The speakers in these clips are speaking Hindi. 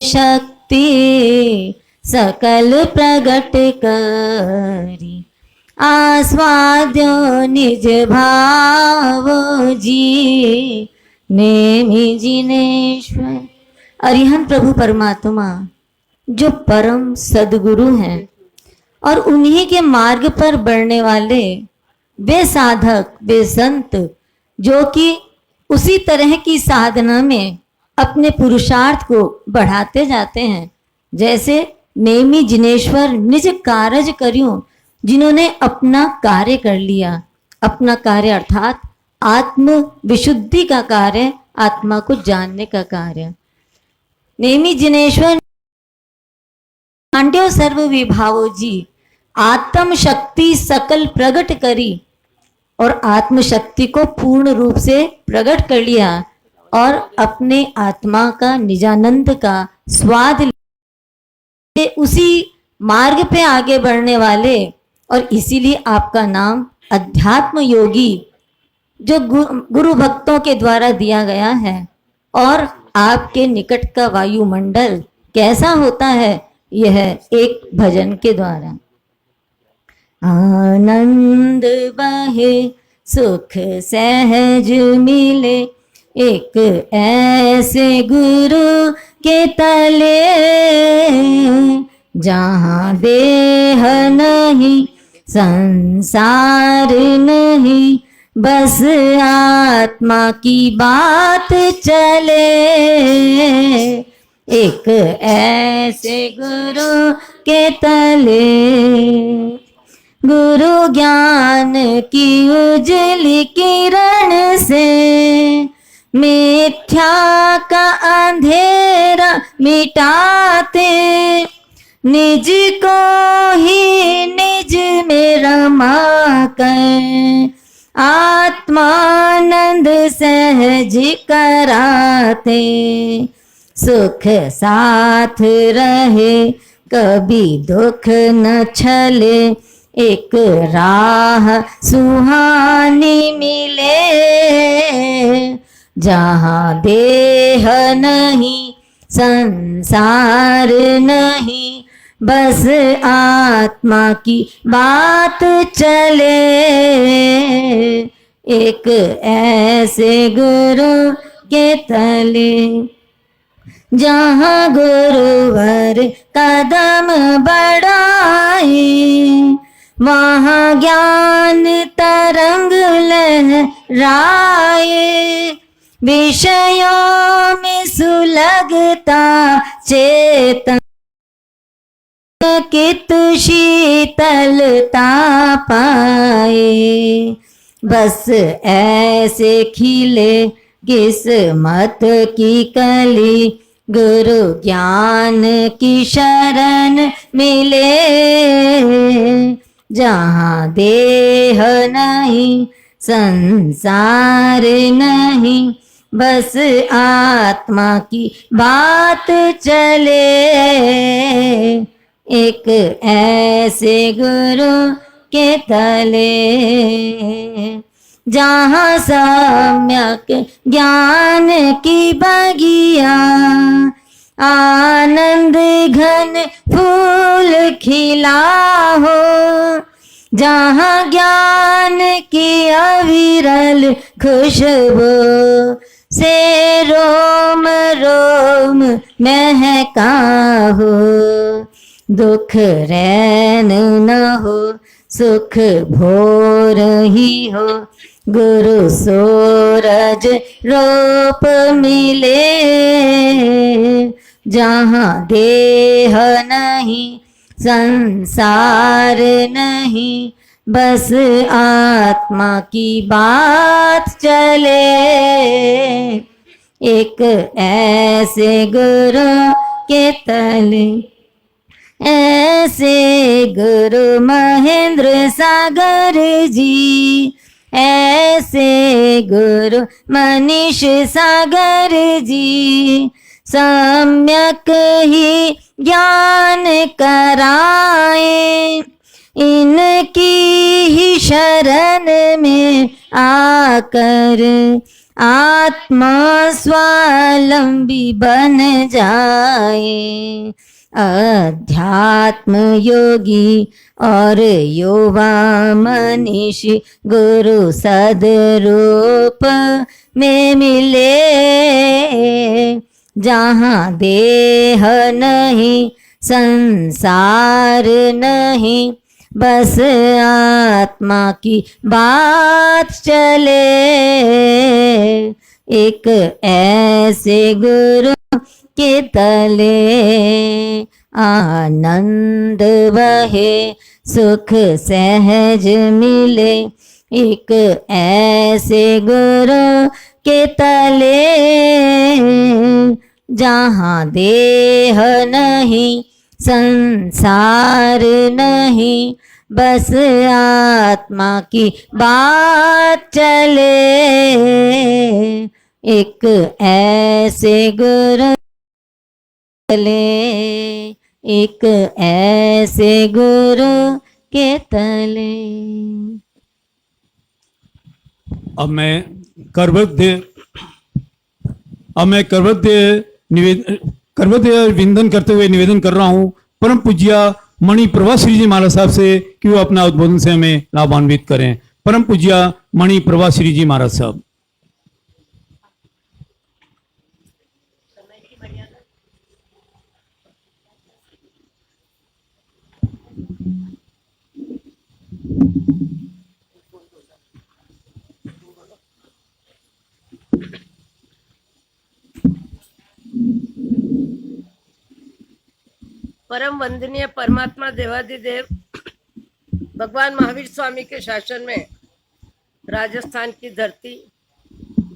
शक्ति सकल प्रगट करी, आस्वाद्यो निज भाव जी, नेमि जिनेश्वर। अरिहंत प्रभु परमात्मा जो परम सदगुरु हैं और उन्हीं के मार्ग पर बढ़ने वाले वे साधक, वे संत जो कि उसी तरह की साधना में अपने पुरुषार्थ को बढ़ाते जाते हैं, जैसे नेमि जिनेश्वर निज कारज करियो, जिन्होंने अपना कार्य कर लिया। अपना कार्य अर्थात आत्म विशुद्धि का कार्य, आत्मा को जानने का कार्य। नेमि जिनेश्वर पांड्यो सर्व विभावो जी, आत्म शक्ति सकल प्रकट करी, और आत्म शक्ति को पूर्ण रूप से प्रकट कर लिया और अपने आत्मा का निजानंद का स्वाद लिए उसी मार्ग पे आगे बढ़ने वाले, और इसीलिए आपका नाम अध्यात्म योगी जो गुरु भक्तों के द्वारा दिया गया है। और आपके निकट का वायुमंडल कैसा होता है, यह एक भजन के द्वारा। आनंद बहे सुख सहज मिले, एक ऐसे गुरु के तले, जहाँ देह नहीं संसार नहीं, बस आत्मा की बात चले। एक ऐसे गुरु के तले, गुरु ज्ञान की उजली किरण से, मिथ्या का अंधेरा मिटाते, निज को ही निज में रमा कर, आत्मानंद सहज कराते। सुख साथ रहे कभी दुख न छले, एक राह सुहानी मिले, जहाँ देह नहीं संसार नहीं, बस आत्मा की बात चले। एक ऐसे गुरु के तले, जहाँ गुरुवर कदम बढ़ाए, वहाँ ज्ञान तरंग लहराए, विषयों में सुलगता चेतन कित शीतलता पाए। बस ऐसे खिले किस्मत की कली, गुरु ज्ञान की शरण मिले, जहाँ देह नहीं संसार नहीं, बस आत्मा की बात चले। एक ऐसे गुरु के तले, जहाँ सम्यक ज्ञान की बगिया, आनंद घन फूल खिला हो, जहाँ ज्ञान की अविरल खुशबू से रोम रोम महका हो, दुख रैन न हो सुख भोर ही हो, गुरु सूरज रूप मिले, जहाँ देह नहीं संसार नहीं, बस आत्मा की बात चले। एक ऐसे गुरु के तले, ऐसे गुरु महेंद्र सागर जी, ऐसे गुरु मनीष सागर जी, सम्यक ही ज्ञान कराए, इनकी ही शरण में आकर आत्मा स्वावलंबी बन जाए। अध्यात्म योगी और युवा मनीषी गुरु सदरूप में मिले। जहाँ देह नहीं संसार नहीं, बस आत्मा की बात चले। एक ऐसे गुरु के तले आनंद बहे, सुख सहज मिले। एक ऐसे गुरु के तले जहाँ देह नहीं संसार नहीं, बस आत्मा की बात चले। एक ऐसे गुरु तले, एक ऐसे गुरु के तले। अब मैं करवद्य विंदन करते हुए निवेदन कर रहा हूं परम पूज्य मणि प्रभा श्री जी महाराज साहब से कि वो अपना उद्बोधन से हमें लाभान्वित करें। परम पूज्य मणि प्रभा श्री जी महाराज साहब। परम वंदनीय परमात्मा देवादिदेव भगवान महावीर स्वामी के शासन में राजस्थान की धरती,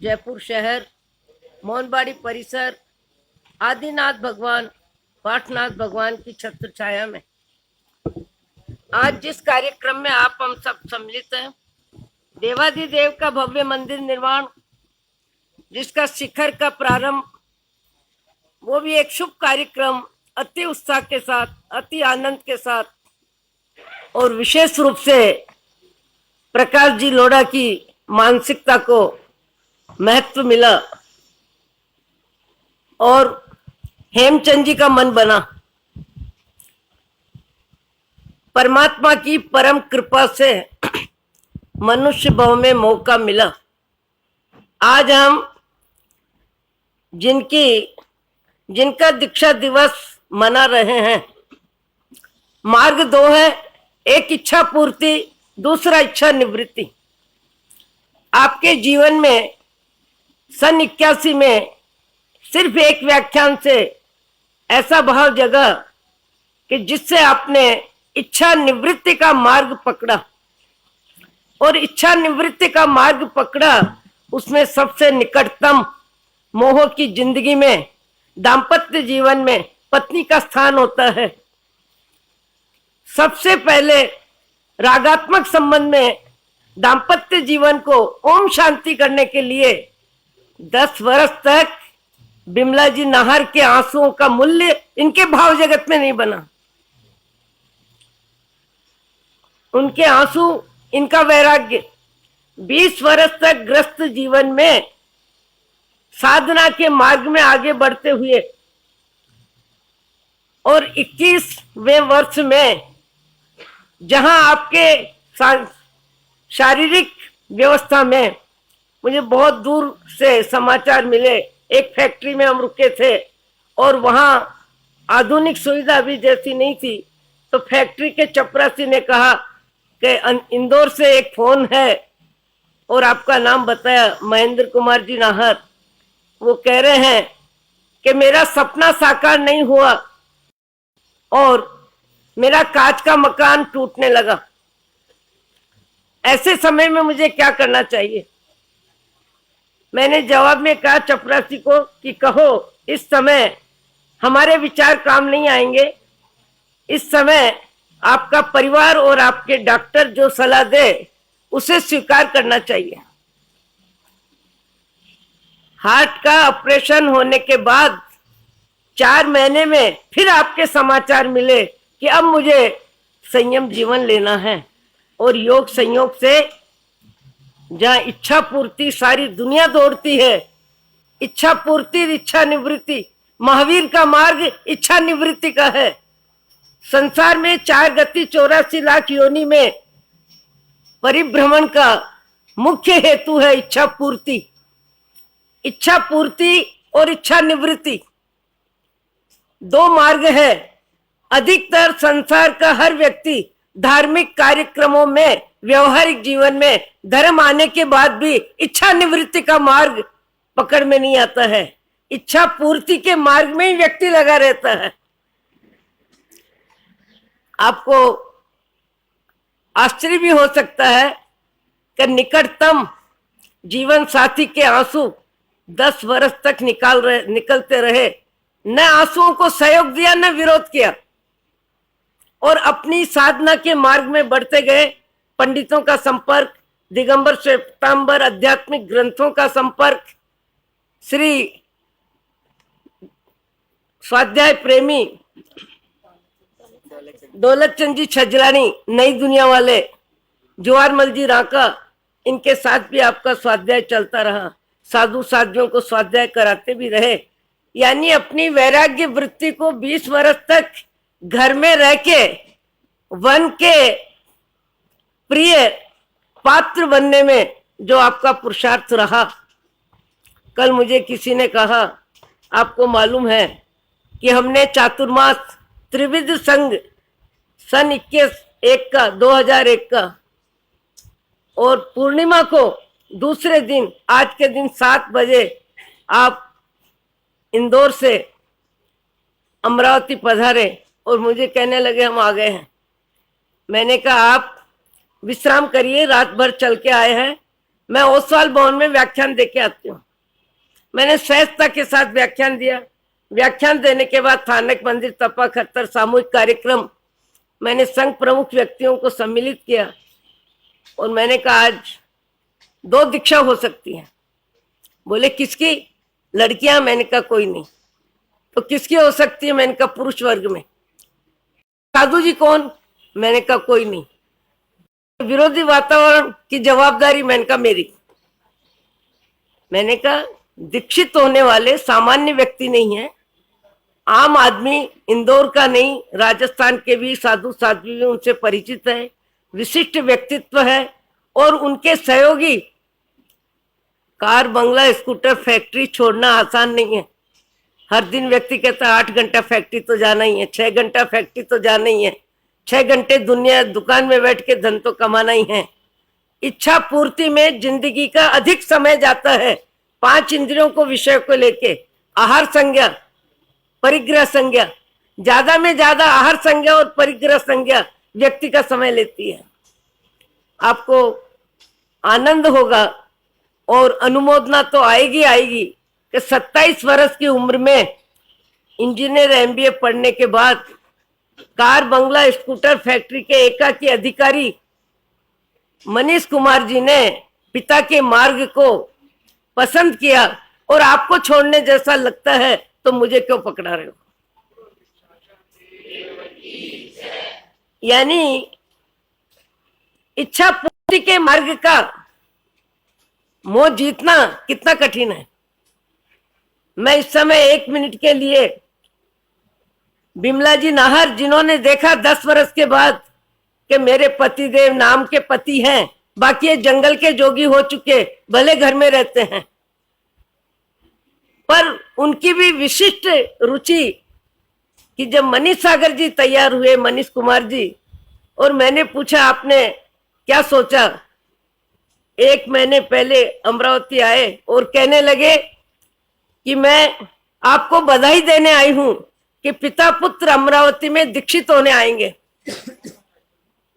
जयपुर शहर, मोहनबाड़ी परिसर, आदिनाथ भगवान, पाठनाथ भगवान की छत्र छाया में आज जिस कार्यक्रम में आप हम सब सम्मिलित हैं, देवादिदेव का भव्य मंदिर निर्माण, जिसका शिखर का प्रारंभ, वो भी एक शुभ कार्यक्रम अति उत्साह के साथ, अति आनंद के साथ और विशेष रूप से प्रकाश जी लोढ़ा की मानसिकता को महत्व मिला और हेमचंद जी का मन बना। परमात्मा की परम कृपा से मनुष्य भव में मौका मिला। आज हम जिनका दीक्षा दिवस मना रहे हैं, मार्ग दो है, एक इच्छा पूर्ति, दूसरा इच्छा निवृत्ति। आपके जीवन में सन 81 में सिर्फ एक व्याख्यान से ऐसा भाव जगा कि जिससे आपने इच्छा निवृत्ति का मार्ग पकड़ा और इच्छा निवृत्ति का मार्ग पकड़ा। उसमें सबसे निकटतम मोह की जिंदगी में, दाम्पत्य जीवन में पत्नी का स्थान होता है। सबसे पहले रागात्मक संबंध में दाम्पत्य जीवन को ओम शांति करने के लिए 10 वर्ष तक बिमला जी नाहर के आंसुओं का मूल्य इनके भाव जगत में नहीं बना। उनके आंसू, इनका वैराग्य 20 वर्ष तक ग्रस्त जीवन में साधना के मार्ग में आगे बढ़ते हुए और 21वें वर्ष में जहां आपके शारीरिक व्यवस्था में मुझे बहुत दूर से समाचार मिले। एक फैक्ट्री में हम रुके थे और वहां आधुनिक सुविधा भी जैसी नहीं थी, तो फैक्ट्री के चपरासी ने कहा कि इंदौर से एक फोन है और आपका नाम बताया, महेंद्र कुमार जी नाहर। वो कह रहे हैं कि मेरा सपना साकार नहीं हुआ और मेरा कांच का मकान टूटने लगा। ऐसे समय में मुझे क्या करना चाहिए? मैंने जवाब में कहा चपरासी को कि कहो, इस समय हमारे विचार काम नहीं आएंगे। इस समय आपका परिवार और आपके डॉक्टर जो सलाह दे उसे स्वीकार करना चाहिए। हार्ट का ऑपरेशन होने के बाद 4 महीने में फिर आपके समाचार मिले कि अब मुझे संयम जीवन लेना है और योग संयोग से जहाँ इच्छा पूर्ति सारी दुनिया दौड़ती है, इच्छा पूर्ति इच्छा निवृत्ति, महावीर का मार्ग इच्छा निवृत्ति का है। संसार में 4 गति 84 लाख योनि में परिभ्रमण का मुख्य हेतु है इच्छा पूर्ति। इच्छा पूर्ति और इच्छा निवृत्ति 2 मार्ग है। अधिकतर संसार का हर व्यक्ति धार्मिक कार्यक्रमों में, व्यवहारिक जीवन में धर्म आने के बाद भी इच्छा निवृत्ति का मार्ग पकड़ में नहीं आता है। इच्छा पूर्ति के मार्ग में ही व्यक्ति लगा रहता है। आपको आश्चर्य भी हो सकता है कि निकटतम जीवन साथी के आंसू 10 वर्ष तक निकलते रहे, न आंसुओं को सहयोग दिया न विरोध किया, और अपनी साधना के मार्ग में बढ़ते गए। पंडितों का संपर्क, दिगंबर श्वेतांबर आध्यात्मिक ग्रंथों का संपर्क, श्री स्वाध्याय प्रेमी दौलतचंद जी छजलानी, नई दुनिया वाले, जवाहरमल जी रांका, इनके साथ भी आपका स्वाध्याय चलता रहा। साधु साधियों को स्वाध्याय कराते भी रहे। यानी अपनी वैराग्य वृत्ति को 20 वर्ष तक घर में रह के वन के प्रिय पात्र बनने में जो आपका पुरुषार्थ रहा। कल मुझे किसी ने कहा, आपको मालूम है कि हमने चातुर्मास त्रिविध संघ सन 2001 का और पूर्णिमा को दूसरे दिन, आज के दिन 7 बजे आप इंदौर से अमरावती पधारे और मुझे कहने लगे हम आ गए हैं। मैंने कहा आप विश्राम करिए, रात भर चल के आए हैं, मैं ओसवाल भवन में व्याख्यान दे के आती हूँ। मैंने सहजता के साथ व्याख्यान दिया। व्याख्यान देने के बाद थानक मंदिर तपा खत्तर सामूहिक कार्यक्रम, मैंने संघ प्रमुख व्यक्तियों को सम्मिलित किया और मैंने कहा आज 2 दीक्षा हो सकती हैं। बोले किसकी? लड़कियां। मैंने कहा कोई नहीं। तो किसकी हो सकती है? मैंने कहा पुरुष वर्ग में। साधु जी कौन? मैंने कहा कोई नहीं। विरोधी वातावरण की जवाबदारी मैंने कहा मेरी। मैंने कहा दीक्षित होने वाले सामान्य व्यक्ति नहीं है, आम आदमी, इंदौर का नहीं, राजस्थान के भी साधु साध्वी भी उनसे परिचित है, विशिष्ट व्यक्तित्व है और उनके सहयोगी। कार, बंगला, स्कूटर, फैक्ट्री छोड़ना आसान नहीं है। हर दिन व्यक्ति कहता है 8 घंटा फैक्ट्री तो जाना ही है, 6 घंटा फैक्ट्री तो जाना ही है, 6 घंटे दुकान में बैठ के धन तो कमाना ही है। इच्छा पूर्ति में जिंदगी का अधिक समय जाता है। 5 इंद्रियों को विषय को लेके, आहार संज्ञा, परिग्रह संज्ञा, ज्यादा में ज्यादा आहार संज्ञा और परिग्रह संज्ञा व्यक्ति का समय लेती है। आपको आनंद होगा और अनुमोदना तो आएगी कि 27 वर्ष की उम्र में इंजीनियर MBA पढ़ने के बाद कार, बंगला, स्कूटर, फैक्ट्री के एकाकी अधिकारी मनीष कुमार जी ने पिता के मार्ग को पसंद किया और आपको छोड़ने जैसा लगता है तो मुझे क्यों पकड़ा रहे हो? यानी इच्छा पूर्ति के मार्ग का मोह जीतना कितना कठिन है। मैं इस समय 1 मिनट के लिए बिमला जी नाहर, जिन्होंने देखा 10 वर्ष के बाद कि मेरे पतिदेव नाम के पति हैं, बाकी ये जंगल के जोगी हो चुके, भले घर में रहते हैं, पर उनकी भी विशिष्ट रुचि कि जब मनीष सागर जी तैयार हुए, मनीष कुमार जी, और मैंने पूछा आपने क्या सोचा? 1 महीने पहले अमरावती आए और कहने लगे कि मैं आपको बधाई देने आई हूं कि पिता पुत्र अमरावती में दीक्षित होने आएंगे।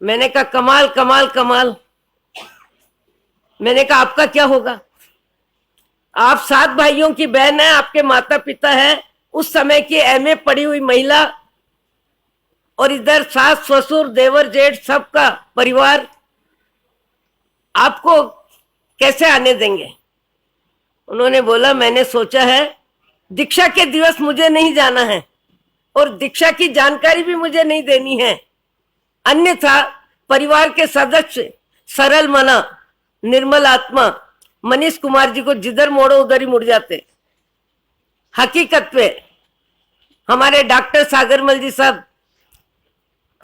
मैंने कहा कमाल कमाल कमाल। मैंने कहा आपका क्या होगा? आप 7 भाइयों की बहन है, आपके माता पिता है, उस समय की MA पढ़ी हुई महिला, और इधर सास ससुर देवर जेठ सबका परिवार, आपको कैसे आने देंगे? उन्होंने बोला मैंने सोचा है दीक्षा के दिवस मुझे नहीं जाना है और दीक्षा की जानकारी भी मुझे नहीं देनी है, अन्यथा परिवार के सदस्य सरल मना निर्मल आत्मा मनीष कुमार जी को जिधर मोड़ो उधर ही मुड़ जाते। हकीकत पे हमारे डॉक्टर सागरमल जी साहब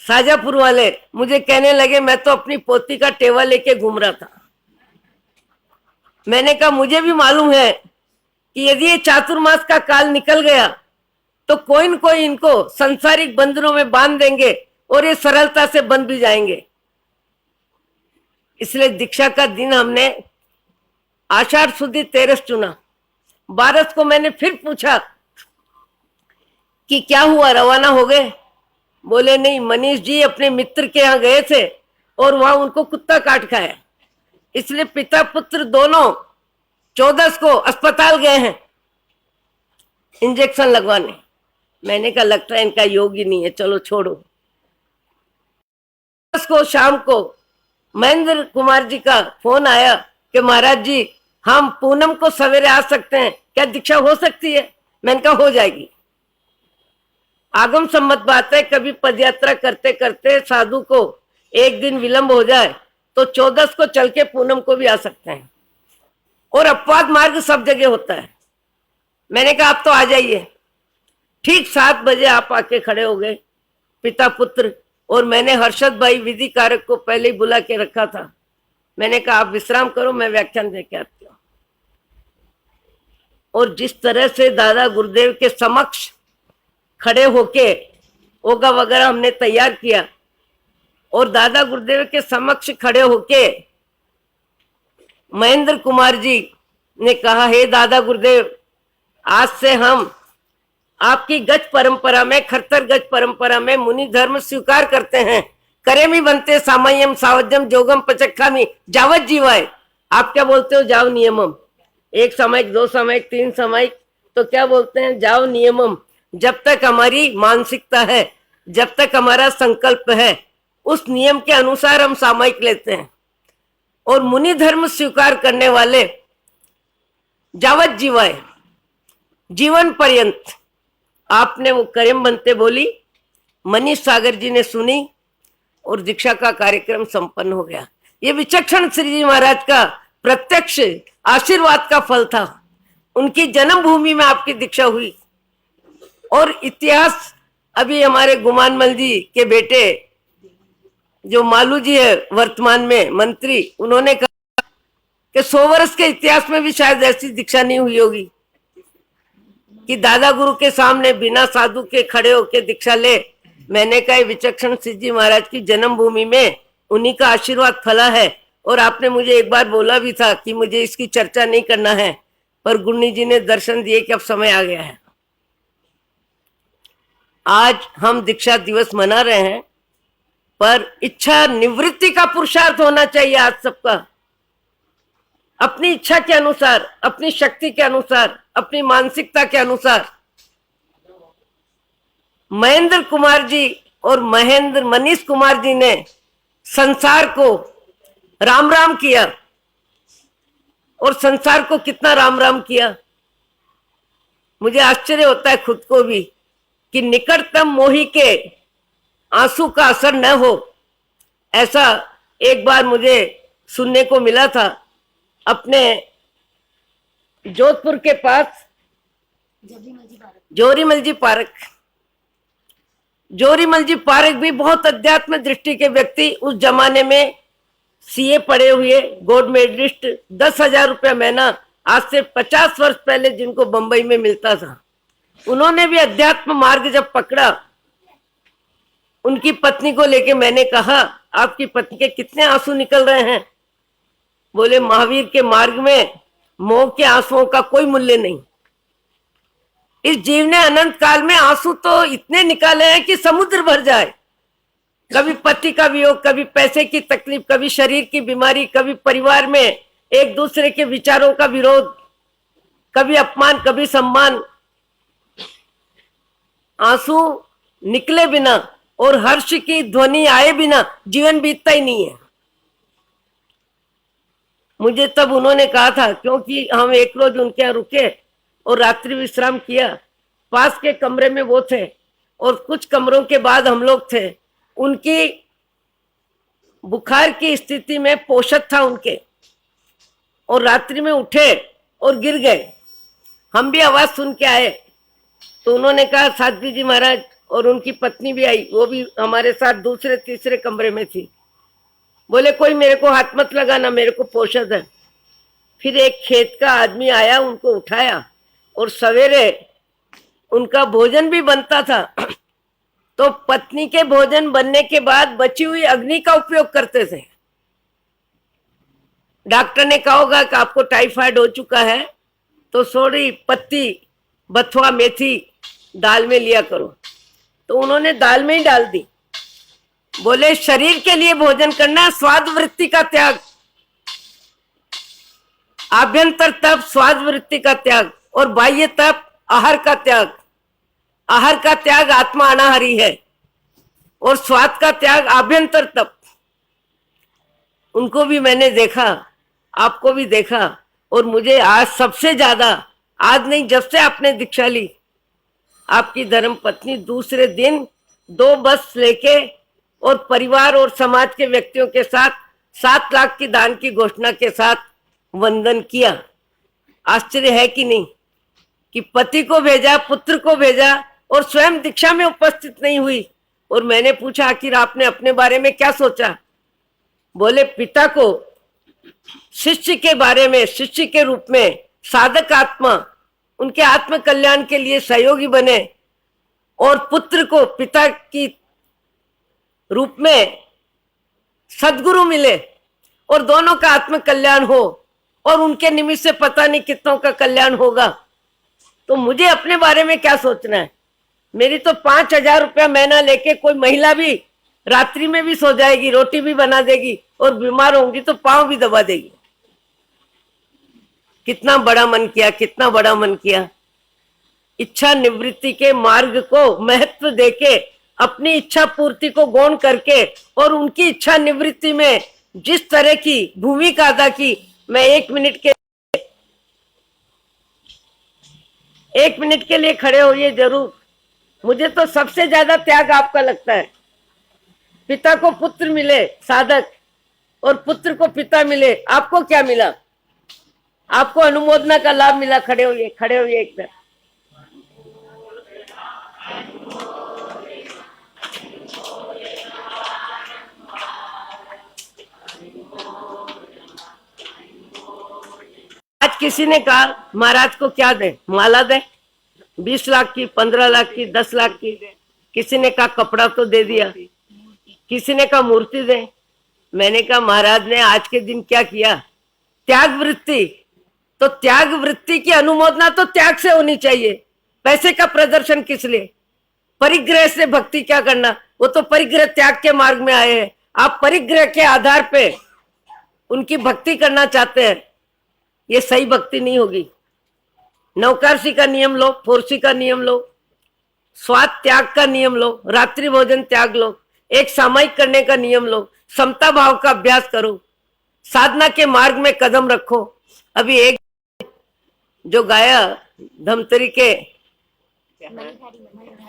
शाजापुर वाले मुझे कहने लगे, मैं तो अपनी पोती का टेवा लेके घूम रहा था। मैंने कहा मुझे भी मालूम है कि यदि ये चातुर्मास का काल निकल गया तो कोई न कोई इनको संसारिक बंधनों में बांध देंगे और ये सरलता से बंध भी जाएंगे। इसलिए दीक्षा का दिन हमने आषाढ़ सुदी 13 चुना। 12 को मैंने फिर पूछा कि क्या हुआ, रवाना हो गए? बोले नहीं, मनीष जी अपने मित्र के यहाँ गए थे और वहां उनको कुत्ता काट खाया, इसलिए पिता पुत्र दोनों 14 को अस्पताल गए हैं इंजेक्शन लगवाने। मैंने कहा लगता है इनका योग ही नहीं है, चलो छोड़ो। 10 को शाम को महेंद्र कुमार जी का फोन आया कि महाराज जी हम पूनम को सवेरे आ सकते हैं, क्या दीक्षा हो सकती है? मैंने कहा हो जाएगी। आगम सम्मत बात है, कभी पदयात्रा करते करते साधु को एक दिन विलंब हो जाए तो 14 को चल के पूनम को भी आ सकते हैं, और अपवाद मार्ग सब जगह होता है। मैंने कहा आप तो आ जाइए। ठीक 7 बजे आप आके खड़े हो गए पिता पुत्र, और मैंने हर्षद भाई विधि कारक को पहले ही बुला के रखा था। मैंने कहा आप विश्राम करो, मैं व्याख्यान दे के आती हूँ। और जिस तरह से दादा गुरुदेव के समक्ष खड़े होके ओगा वगैरह हमने तैयार किया, और दादा गुरुदेव के समक्ष खड़े होके महेंद्र कुमार जी ने कहा, हे दादा गुरुदेव, आज से हम आपकी गज परंपरा में, खरतर गज परंपरा में मुनि धर्म स्वीकार करते हैं। करेमी बनते सामयम सावजम जोगम पचक्खामी जावत जीवाय। आप क्या बोलते हो? जाव नियमम। 1 सामयिक, 2 सामयिक, 3 सामयिक, तो क्या बोलते हैं? जाव नियमम। जब तक हमारी मानसिकता है, जब तक हमारा संकल्प है, उस नियम के अनुसार हम सामयिक लेते हैं। और मुनि धर्म स्वीकार करने वाले जावत जीवाय, जीवन पर्यंत। आपने वो करेम बनते बोली, मनीष सागर जी ने सुनी, और दीक्षा का कार्यक्रम संपन्न हो गया। ये विचक्षण श्री जी महाराज का प्रत्यक्ष आशीर्वाद का फल था। उनकी जन्मभूमि में आपकी दीक्षा हुई। और इतिहास, अभी हमारे गुमानमल जी के बेटे जो मालू जी है वर्तमान में मंत्री, उन्होंने कहा कि 100 वर्ष के इतिहास में भी शायद ऐसी दीक्षा नहीं हुई होगी कि दादा गुरु के सामने बिना साधु के खड़े होके दीक्षा ले। मैंने कहा विचक्षण सिद्ध जी महाराज की जन्मभूमि में उन्हीं का आशीर्वाद फला है। और आपने मुझे एक बार बोला भी था कि मुझे इसकी चर्चा नहीं करना है, पर गुरनी जी ने दर्शन दिए कि अब समय आ गया है। आज हम दीक्षा दिवस मना रहे हैं, पर इच्छा निवृत्ति का पुरुषार्थ होना चाहिए आज सबका। अपनी इच्छा के अनुसार, अपनी शक्ति के अनुसार, अपनी मानसिकता के अनुसार। महेंद्र कुमार जी और मनीष कुमार जी ने संसार को राम राम किया, और संसार को कितना राम राम किया। मुझे आश्चर्य होता है खुद को भी कि निकटतम मोही के आंसू का असर न हो, ऐसा एक बार मुझे सुनने को मिला था। अपने जोधपुर के पास जोरीमल जी पारक भी बहुत अध्यात्म दृष्टि के व्यक्ति, उस जमाने में सीए पढ़े हुए, गोल्ड मेडलिस्ट, 10,000 रुपया महीना, आज से 50 वर्ष पहले जिनको बंबई में मिलता था। उन्होंने भी अध्यात्म मार्ग जब पकड़ा, उनकी पत्नी को लेके मैंने कहा, आपकी पत्नी के कितने आंसू निकल रहे हैं? बोले महावीर के मार्ग में मोह के आंसुओं का कोई मूल्य नहीं। इस जीव ने अनंत काल में आंसू तो इतने निकाले हैं कि समुद्र भर जाए। कभी पति का वियोग, कभी पैसे की तकलीफ, कभी शरीर की बीमारी, कभी परिवार में एक दूसरे के विचारों का विरोध, कभी अपमान, कभी सम्मान। आंसू निकले बिना और हर्ष की ध्वनि आए बिना जीवन बीतता ही नहीं है। मुझे तब उन्होंने कहा था, क्योंकि हम एक रोज उनके यहाँ रुके और रात्रि विश्राम किया। पास के कमरे में वो थे और कुछ कमरों के बाद हम लोग थे। उनकी बुखार की स्थिति में पोषक था उनके, और रात्रि में उठे और गिर गए। हम भी आवाज सुन के आए तो उन्होंने कहा साध्वी जी महाराज, और उनकी पत्नी भी आई, वो भी हमारे साथ दूसरे तीसरे कमरे में थी। बोले कोई मेरे को हाथ मत लगाना, मेरे को पोषद है। फिर एक खेत का आदमी आया, उनको उठाया और सवेरे उनका भोजन भी बनता था तो पत्नी के भोजन बनने के बाद बची हुई अग्नि का उपयोग करते थे। डॉक्टर ने कहा होगा कि आपको टाइफाइड हो चुका है तो थोड़ी पत्ती, बथुआ, मेथी दाल में लिया करो। तो उन्होंने दाल में ही डाल दी। बोले शरीर के लिए भोजन करना, स्वाद वृत्ति का त्याग, आभ्यंतर तप स्वाद वृत्ति का त्याग और बाह्य तप आहार का त्याग। आहार का त्याग आत्मा अनाहारी है और स्वाद का त्याग आभ्यंतर तप। उनको भी मैंने देखा, आपको भी देखा, और मुझे आज सबसे ज्यादा, आज नहीं जब से आपने दीक्षा ली, आपकी धर्म पत्नी दूसरे दिन 2 बस लेके और परिवार और समाज के व्यक्तियों के साथ 7 लाख की दान की घोषणा के साथ वंदन किया। आश्चर्य है कि नहीं कि पति को भेजा, पुत्र को भेजा और स्वयं दीक्षा में उपस्थित नहीं हुई। और मैंने पूछा आखिर आपने अपने बारे में क्या सोचा? बोले पिता को शिष्य के बारे में, शिष्य के रूप में साधक आत्मा उनके आत्म कल्याण के लिए सहयोगी बने और पुत्र को पिता की रूप में सद्गुरु मिले और दोनों का आत्म कल्याण हो और उनके निमित्त से पता नहीं कितनों का कल्याण होगा। तो मुझे अपने बारे में क्या सोचना है? मेरी तो 5,000 रुपया महीना लेके कोई महिला भी रात्रि में भी सो जाएगी, रोटी भी बना देगी और बीमार होंगी तो पांव भी दबा देगी। कितना बड़ा मन किया, कितना बड़ा मन किया। इच्छा निवृत्ति के मार्ग को महत्व देके अपनी इच्छा पूर्ति को गौण करके और उनकी इच्छा निवृत्ति में जिस तरह की भूमिका अदा की, मैं 1 मिनट के लिए खड़े होइए जरूर। मुझे तो सबसे ज्यादा त्याग आपका लगता है। पिता को पुत्र मिले साधक और पुत्र को पिता मिले, आपको क्या मिला? आपको अनुमोदना का लाभ मिला। खड़े होइए, खड़े होइए एक तरफ। आज किसी ने कहा महाराज को क्या दे? माला दे, 20 लाख की, 15 लाख की, 10 लाख की। किसी ने कहा कपड़ा तो दे दिया, किसी ने कहा मूर्ति दे। मैंने कहा महाराज ने आज के दिन क्या किया? त्याग वृत्ति। तो त्याग वृत्ति की अनुमोदना तो त्याग से होनी चाहिए। पैसे का प्रदर्शन किस लिए? परिग्रह से भक्ति क्या करना? वो तो परिग्रह त्याग के मार्ग में आए हैं। आप परिग्रह के आधार पे उनकी भक्ति करना चाहते हैं, ये सही भक्ति नहीं होगी। नौकरसी का नियम लो, फोरसी का नियम लो, स्वाद त्याग का नियम लो, रात्रि भोजन त्याग लो, एक सामायिक करने का नियम लो, समता भाव का अभ्यास करो, साधना के मार्ग में कदम रखो। अभी एक जो गाया धमतरी के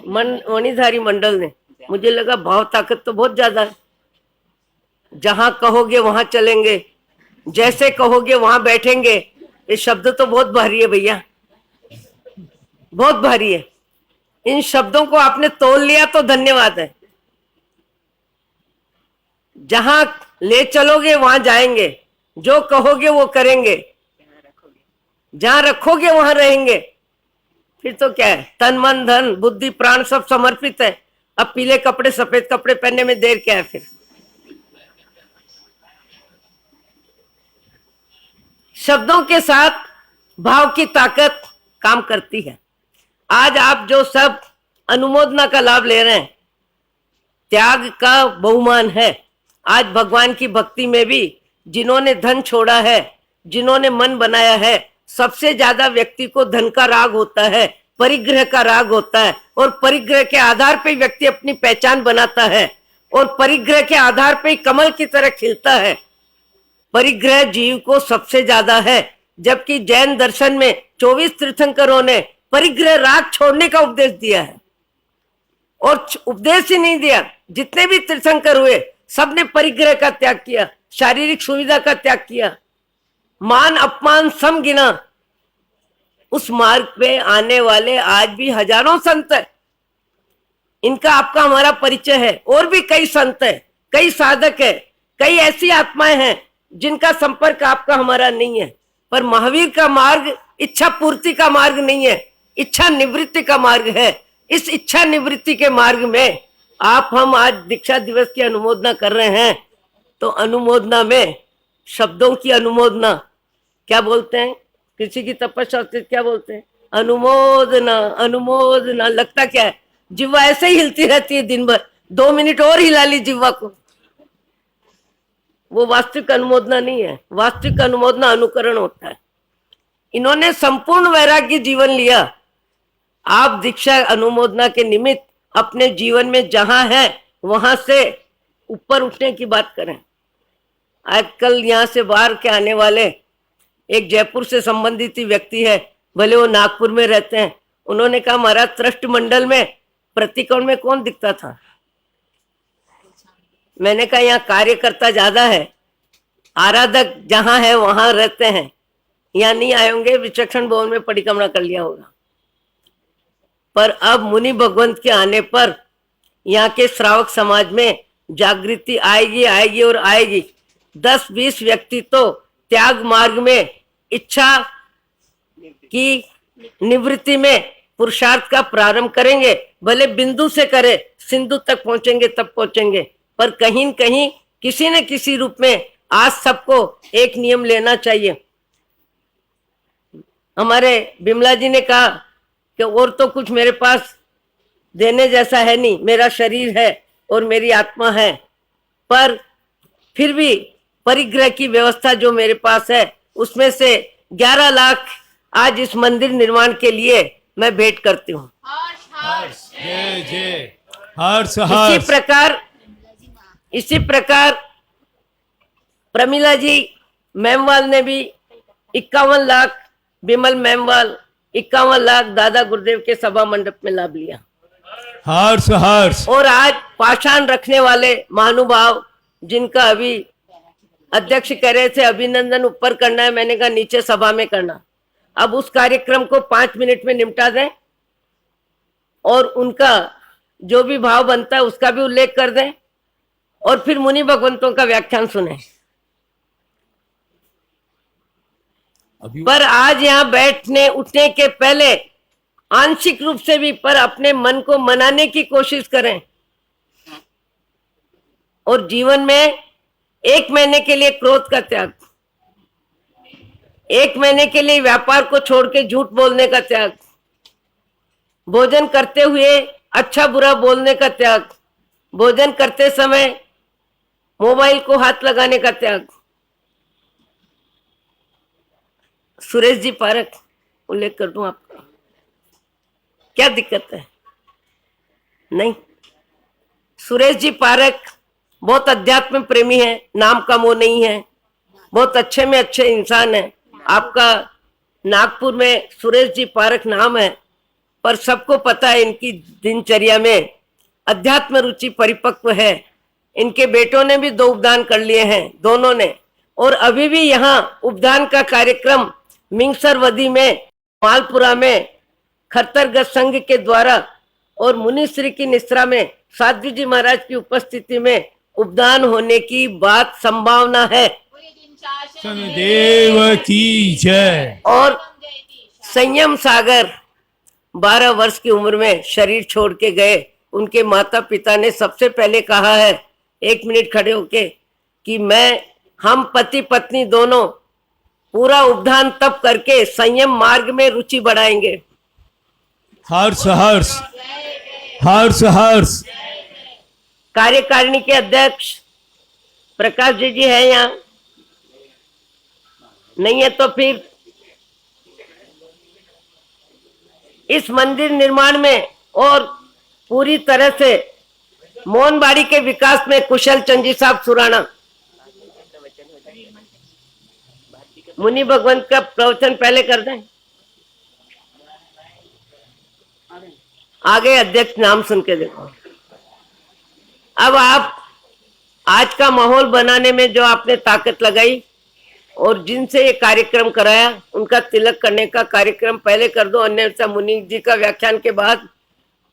मणिधारी मंडल ने, मुझे लगा भाव ताकत तो बहुत ज्यादा है। जहां कहोगे वहां चलेंगे, जैसे कहोगे वहां बैठेंगे, ये शब्द तो बहुत भारी है भैया, बहुत भारी है। इन शब्दों को आपने तोल लिया तो धन्यवाद है। जहां ले चलोगे वहां जाएंगे, जो कहोगे वो करेंगे, जहां रखोगे वहां रहेंगे। फिर तो क्या है, तन मन धन बुद्धि प्राण सब समर्पित है। अब पीले कपड़े सफेद कपड़े पहनने में देर क्या है? फिर शब्दों के साथ भाव की ताकत काम करती है। आज आप जो सब अनुमोदना का लाभ ले रहे हैं, त्याग का बहुमान है। आज भगवान की भक्ति में भी जिन्होंने धन छोड़ा है, जिन्होंने मन बनाया है, सबसे ज्यादा व्यक्ति को धन का राग होता है, परिग्रह का राग होता है। और परिग्रह के आधार पे व्यक्ति अपनी पहचान बनाता है और परिग्रह के आधार पे कमल की तरह खिलता है। परिग्रह जीव को सबसे ज्यादा है, जबकि जैन दर्शन में 24 तीर्थंकरों ने परिग्रह राग छोड़ने का उपदेश दिया है। और उपदेश ही नहीं दिया, जितने भी तीर्थंकर हुए सबने परिग्रह का त्याग किया, शारीरिक सुविधा का त्याग किया। मान अपमान सम गिना, उस मार्ग पे आने वाले आज भी हजारों संत है। इनका आपका हमारा परिचय है। और भी कई संत है, कई साधक है, कई ऐसी आत्माएं हैं जिनका संपर्क आपका हमारा नहीं है। पर महावीर का मार्ग इच्छा पूर्ति का मार्ग नहीं है, इच्छा निवृत्ति का मार्ग है। इस इच्छा निवृत्ति के मार्ग में आप हम आज दीक्षा दिवस की अनुमोदना कर रहे हैं। तो अनुमोदना में शब्दों की अनुमोदना क्या बोलते हैं, किसी की तपस्या क्या बोलते हैं, अनुमोदना। अनुमोदना लगता क्या है, जिह्वा ऐसे ही हिलती रहती है दिन भर, 2 मिनट और हिला ली जिह्वा को। वो वास्तविक अनुमोदना नहीं है। वास्तविक अनुमोदना अनुकरण होता है। इन्होंने संपूर्ण वैराग्य जीवन लिया। आप दीक्षा अनुमोदना के निमित्त अपने जीवन में जहां है वहां से ऊपर उठने की बात करें। आजकल यहाँ से बाहर के आने वाले एक जयपुर से संबंधित ही व्यक्ति है, भले वो नागपुर में रहते हैं। उन्होंने कहा महाराज ट्रस्ट मंडल में प्रतिकोण में कौन दिखता था। मैंने कहा यहाँ कार्यकर्ता ज्यादा है, आराधक जहां है वहां रहते हैं। यहाँ नहीं आए होंगे, विचक्षण भवन में परिक्रमा कर लिया होगा। पर अब मुनि भगवंत के आने पर यहाँ के श्रावक समाज में जागृति आएगी आएगी और आएगी। 10-20 व्यक्ति तो त्याग मार्ग में इच्छा की निवृत्ति में पुरुषार्थ का प्रारंभ करेंगे। भले बिंदु से करे, सिंधु तक पहुंचेंगे तब पहुंचेंगे। पर कहीं न कहीं किसी न किसी रूप में आज सबको एक नियम लेना चाहिए। हमारे बिमला जी ने कहा कि और तो कुछ मेरे पास देने जैसा है नहीं, मेरा शरीर है और मेरी आत्मा है, पर फिर भी परिग्रह की व्यवस्था जो मेरे पास है उसमें से 11 लाख आज इस मंदिर निर्माण के लिए मैं भेंट करती हूँ। जय जय हर्ष इसी हर्ष। प्रकार प्रमिला जी मेमवाल ने भी 51 लाख, बिमल मेमवाल 51 लाख दादा गुरुदेव के सभा मंडप में लाभ लिया। हर्ष हर्ष। और आज पाषाण रखने वाले महानुभाव जिनका अभी अध्यक्ष कह रहे थे अभिनंदन ऊपर करना है, मैंने कहा नीचे सभा में करना। अब उस कार्यक्रम को 5 मिनट में निपटा दें और उनका जो भी भाव बनता है उसका भी उल्लेख कर दें और फिर मुनि भगवंतों का व्याख्यान सुने। पर आज यहाँ बैठने उठने के पहले आंशिक रूप से भी पर अपने मन को मनाने की कोशिश करें और जीवन में 1 महीने के लिए क्रोध का त्याग, 1 महीने के लिए व्यापार को छोड़ के झूठ बोलने का त्याग, भोजन करते हुए अच्छा बुरा बोलने का त्याग, भोजन करते समय मोबाइल को हाथ लगाने का त्याग। सुरेश जी पारक उल्लेख कर दूं आपका, क्या दिक्कत है? नहीं, सुरेश जी पारक बहुत अध्यात्म प्रेमी है, नाम का मोह नहीं है, बहुत अच्छे में अच्छे इंसान है। आपका नागपुर में सुरेश जी पारक नाम है, पर सबको पता है इनकी दिनचर्या में अध्यात्म रुचि परिपक्व है। इनके बेटों ने भी 2 उपदान कर लिए हैं, दोनों ने, और अभी भी यहाँ उपदान का कार्यक्रम मिंगसरवदी में, मालपुरा में खरतरगढ़ संघ के द्वारा और मुनिश्री की निश्रा में साध्वी जी महाराज की उपस्थिति में उपदान होने की बात संभावना है। देव की जय। और संयम सागर 12 वर्ष की उम्र में शरीर छोड़ के गए। उनके माता पिता ने सबसे पहले कहा है 1 मिनट खड़े होके कि हम पति पत्नी दोनों पूरा उपदान तप करके संयम मार्ग में रुचि बढ़ाएंगे। हर्ष हर्ष हर्ष हर्ष। कार्यकारिणी के अध्यक्ष प्रकाश जी है यहाँ, नहीं है तो फिर इस मंदिर निर्माण में और पूरी तरह से मोहनबाड़ी के विकास में कुशल चंद जी साहब सुराना। मुनि भगवंत का प्रवचन पहले कर दें, आगे अध्यक्ष नाम सुन के देखो। अब आप आज का माहौल बनाने में जो आपने ताकत लगाई और जिनसे ये कार्यक्रम कराया उनका तिलक करने का कार्यक्रम पहले कर दो, अन्यथा मुनि जी का व्याख्यान के बाद।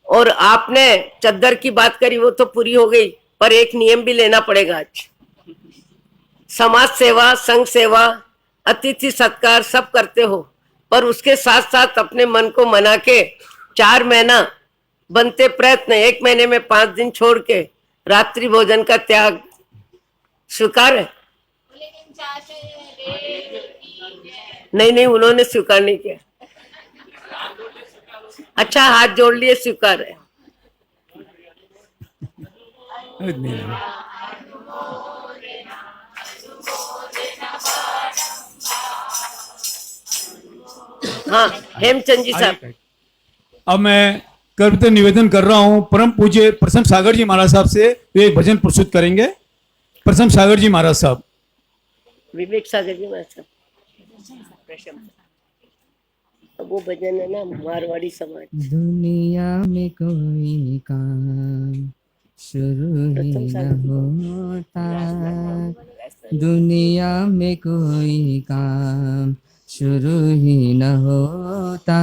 और आपने चद्दर की बात करी वो तो पूरी हो गई, पर एक नियम भी लेना पड़ेगा आज। समाज सेवा, संघ सेवा, अतिथि सत्कार सब करते हो, पर उसके साथ साथ अपने मन को मना के 4 महीना बनते प्रयत्न 1 महीने में 5 दिन छोड़ के रात्रि भोजन का त्याग स्वीकार है? नहीं, उन्होंने स्वीकार नहीं किया। अच्छा, हाथ जोड़ लिए, स्वीकार है। हाँ, हेमचंद जी साहब। अब मैं करते निवेदन कर रहा हूं परम पूज्य प्रसन्न सागर जी महाराज साहब से, वे एक भजन प्रस्तुत करेंगे। प्रसन्न सागर जी महाराज साहब। विवेक सागर जी महाराज साहब। अब वो भजन है ना, मारवाड़ी समाज। दुनिया में कोई काम शुरू ही न होता, दुनिया में कोई काम शुरू ही न होता,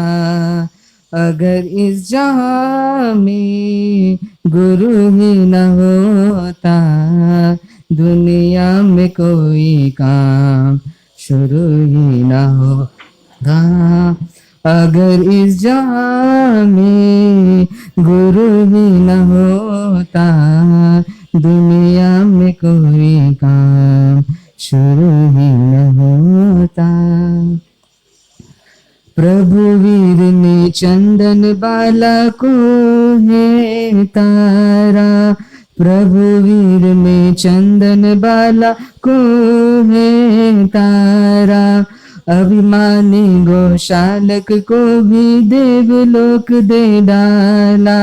अगर इस जहां में गुरु ही न होता, दुनिया में कोई काम शुरू ही न होता, अगर इस जहां में गुरु ही न होता, दुनिया में कोई काम शुरू ही न होता। प्रभु वीर ने चंदन बाला को है तारा, प्रभु वीर ने चंदन बाला को है तारा, अभिमानी गौशालक को भी देवलोक दे डाला,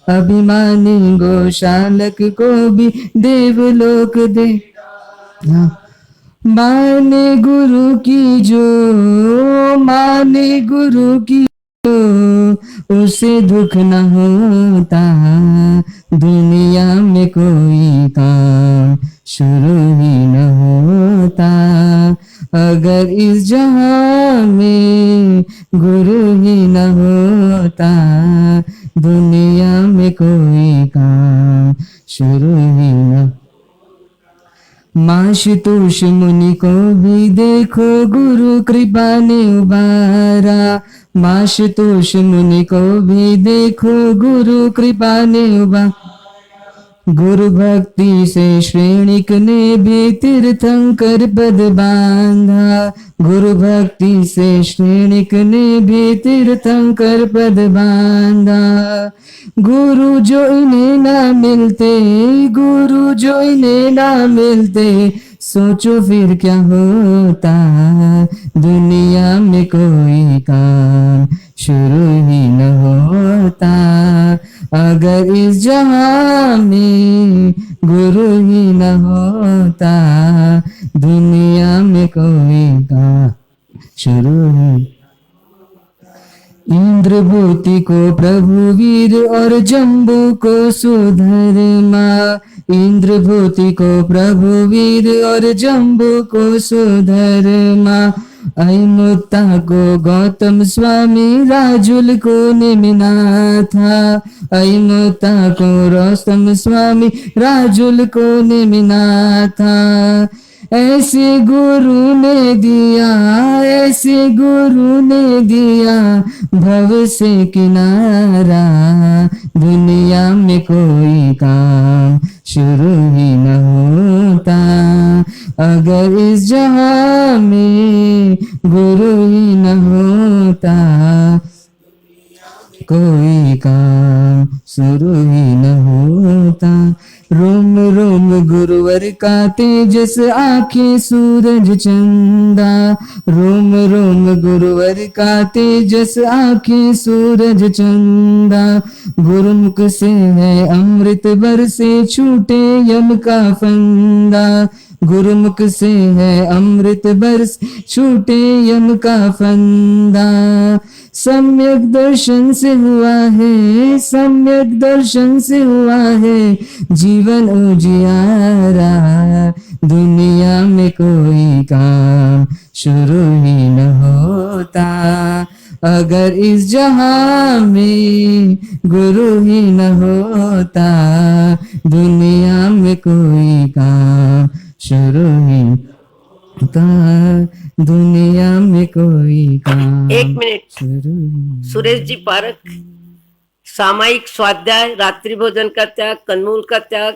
अभिमानी गौशालक को भी देवलोक दे डाला। माने गुरु की जो, माने गुरु की जो, उसे दुख न होता, दुनिया में कोई काम शुरू ही न होता, अगर इस जहां में गुरु ही न होता, दुनिया में कोई काम शुरू ही न। माशुतोष मुनि को भी देखो गुरु कृपा ने उबारा, माशुतोष मुनि को भी देखो गुरु कृपा ने उबारा, गुरु भक्ति से श्रेणिक ने भी तीर्थंकर पद बांधा, गुरु भक्ति से श्रेणिक ने भी तीर्थंकर पद बांधा, गुरु जो इन्हें ना मिलते, गुरु जो इन्हें ना मिलते, सोचो फिर क्या होता, दुनिया में कोई काम शुरू ही न होता, अगर इस जहां में गुरु ही न होता, दुनिया में कोई काम शुरू ही। इंद्रभूति को प्रभु वीर और जम्बू को सुधर्मा, इंद्रभूति को प्रभु वीर और जम्बू को सुधर्मा, अहिमुत्ता को गौतम स्वामी राजुल को निमिना था, अहिमुत्ता को रोस्तम स्वामी राजुल को निमिना था, ऐसे गुरु ने दिया, ऐसे गुरु ने दिया भव से किनारा, दुनिया में कोई काम शुरू ही न होता, अगर इस जहां में गुरु ही न होता, कोई काम शुरू ही न होता। रोम रोम गुरुवर का तेजस आंखें सूरज चंदा, रोम रोम गुरुवर का तेजस आंखें सूरज चंदा, गुरुमुख से है अमृत बरसे छूटे यम का फंदा, गुरुमुख से है अमृत बरस छूटे यम का फंदा, सम्यक दर्शन से हुआ है, सम्यक दर्शन से हुआ है जीवन उजियारा, दुनिया में कोई काम शुरू ही न होता। अगर इस जहां में गुरु ही न होता, दुनिया में कोई काम शुरू ही होता, दुनिया में कोई काम एक मिनट, शुरू ही। सुरेश जी पारक, सामायिक स्वाध्याय, रात्रि भोजन का त्याग, कन्मूल का त्याग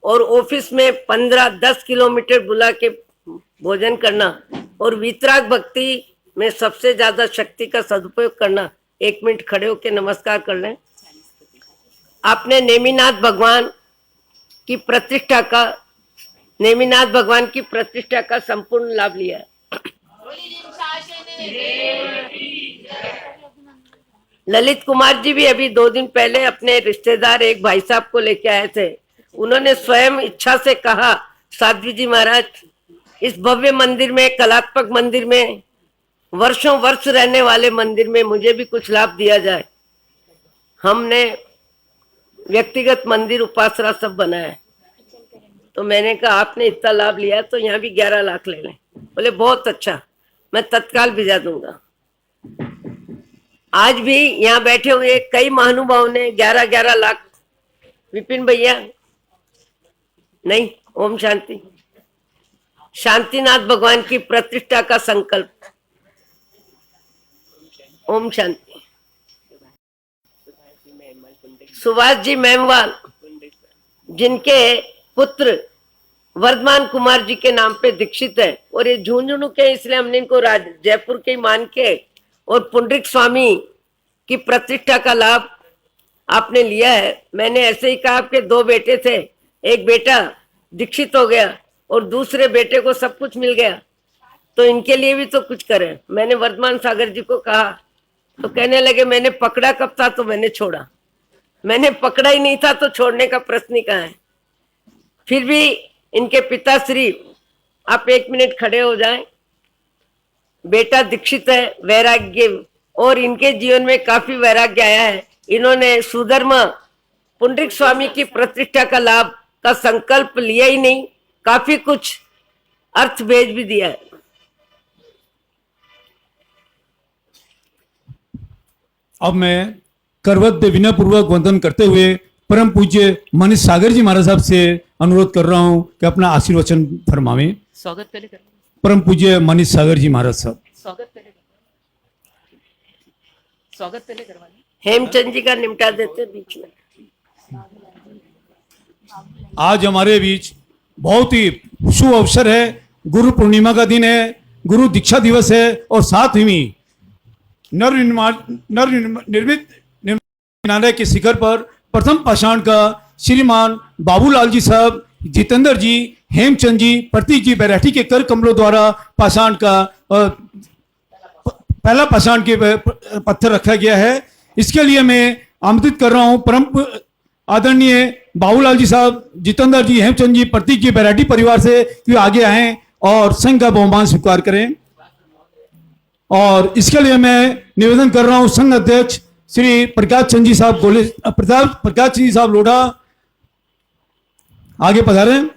और ऑफिस में 15-10 किलोमीटर बुला के भोजन करना और वितराग भक्ति में सबसे ज्यादा शक्ति का सदुपयोग करना। 1 मिनट खड़े होकर नमस्कार कर लें। आपने नेमिनाथ भगवान की प्रतिष्ठा का संपूर्ण लाभ लिया है। ललित कुमार जी भी अभी 2 दिन पहले अपने रिश्तेदार एक भाई साहब को लेके आए थे। उन्होंने स्वयं इच्छा से कहा, साध्वी जी महाराज, इस भव्य मंदिर में, कलात्मक मंदिर में, वर्षों वर्ष रहने वाले मंदिर में मुझे भी कुछ लाभ दिया जाए। हमने व्यक्तिगत मंदिर, उपासना सब बनाया है। तो मैंने कहा आपने इतना लाभ लिया तो यहाँ भी 11 लाख ले लें। बोले बहुत अच्छा, मैं तत्काल भिजा दूंगा। आज भी यहाँ बैठे हुए कई महानुभाव ने 11-11 लाख। विपिन भैया नहीं, ओम शांति। शांतिनाथ भगवान की प्रतिष्ठा का संकल्प, ओम शांति। सुभाष जी मेमवाल, जिनके पुत्र वर्धमान कुमार जी के नाम पे दीक्षित है और ये झुंझुनू के, इसलिए हमने इनको जयपुर के मान के, और पुंडरिक स्वामी की प्रतिष्ठा का लाभ आपने लिया है। मैंने ऐसे ही कहा, आपके 2 बेटे थे, एक बेटा दीक्षित हो गया और दूसरे बेटे को सब कुछ मिल गया, तो इनके लिए भी तो कुछ करें। मैंने वर्धमान सागर जी को कहा तो कहने लगे मैंने पकड़ा कब था तो मैंने छोड़ा। मैंने पकड़ा ही नहीं था तो छोड़ने का प्रश्न ही कहाँ है। फिर भी इनके पिताश्री, आप 1 मिनट खड़े हो जाएं। बेटा दीक्षित है, वैराग्य, और इनके जीवन में काफी वैराग्य आया है। इन्होंने सुधर्म पुंडरिक स्वामी की प्रतिष्ठा का लाभ का संकल्प लिया ही नहीं, काफी कुछ अर्थ भेज भी दिया है। अब मैं करवत विनय पूर्वक वंदन करते हुए परम पूज्य मनीष सागर जी महाराज साहब से अनुरोध कर रहा हूं कि अपना आशीर्वचन फरमावें। स्वागत पहले कर, परम पूज्य मनीष सागर जी महाराज साहब। स्वागत पहले करवाना। हेमचंद जी का निपटा देते बीच में। आज हमारे बीच बहुत ही शुभ अवसर है, गुरु पूर्णिमा का दिन है, गुरु दीक्षा दिवस है, और साथ ही निर्मित हिमालय के शिखर पर प्रथम पाषाण का श्रीमान बाबूलाल जी साहब, जितेंद्र जी, हेमचंद जी, प्रतीक जी बैराठी के कर कमलों द्वारा पाषाण का पहला पाषाण के पत्थर रखा गया है। इसके लिए मैं आमंत्रित कर रहा हूं परम आदरणीय बाबूलाल जी साहब, जितेंद्र जी, हेमचंद जी, प्रतीक जी बैराठी परिवार से कि आगे आएं और संघ का बहुमान स्वीकार करें। और इसके लिए मैं निवेदन कर रहा हूं संघ अध्यक्ष श्री प्रकाश चंद जी साहब गोले, प्रकाश चंद जी साहब लोढ़ा आगे पधारें।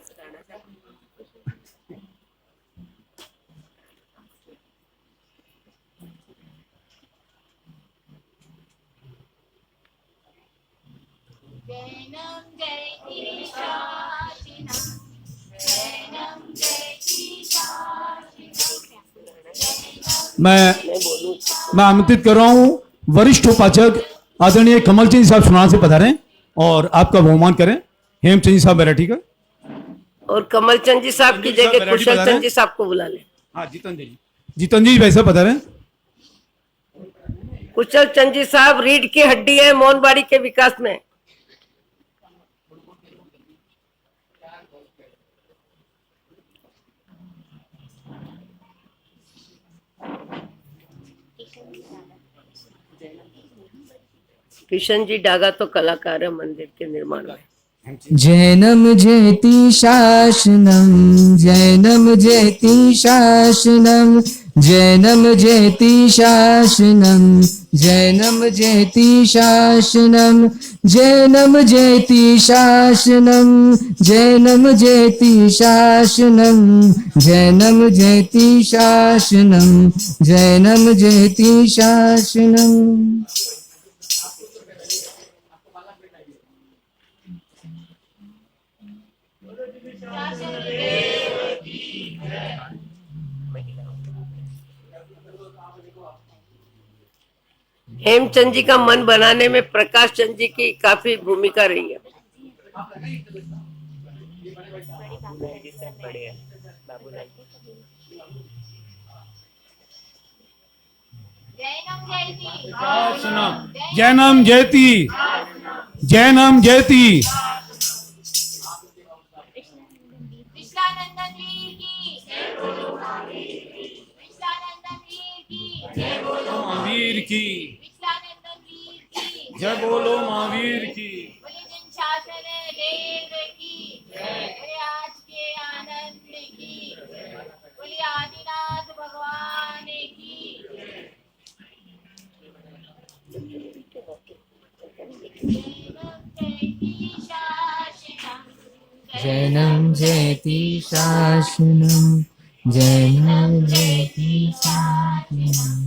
मैं आमंत्रित कर रहा हूं वरिष्ठ उपाचक आदरणीय कमल चंद साहब सुनार से पधारें और आपका बहुमान करें। हेमचंद जी साहब बैराठी का, और कमल चंद जी साहब की जगह कुशल चंद जी साहब को बुला लें। हाँ, जितेंद्र जी वैसे पधारें। कुशल चंद जी साहब रीढ़ की हड्डी है मोहनबाड़ी के विकास में। किशन जी डागा तो कलाकार है मंदिर के निर्माण में। जैनम जयति शासनम, जैनम जयति शासनम, जैनम जयति शासनम जैनम जयति शासनम जैनम जयति शासनम जैनम जयति शासनम जैनम जयति शासनम जैनम जयति शासनम। हेमचंद जी का मन बनाने में प्रकाश चंद जी की काफी भूमिका रही है। जैनम जयति जैनम जयति विश्वानंदन वीर की विश्वानंदन वीर महावीर की की विश्वानंदन वीर की जय बोलो महावीर की। बोले जिन शासन देव की बोले आज के आनंद की बोले आदिनाथ भगवान की। जैनम जयति शासनम जैनम जयति शासनम।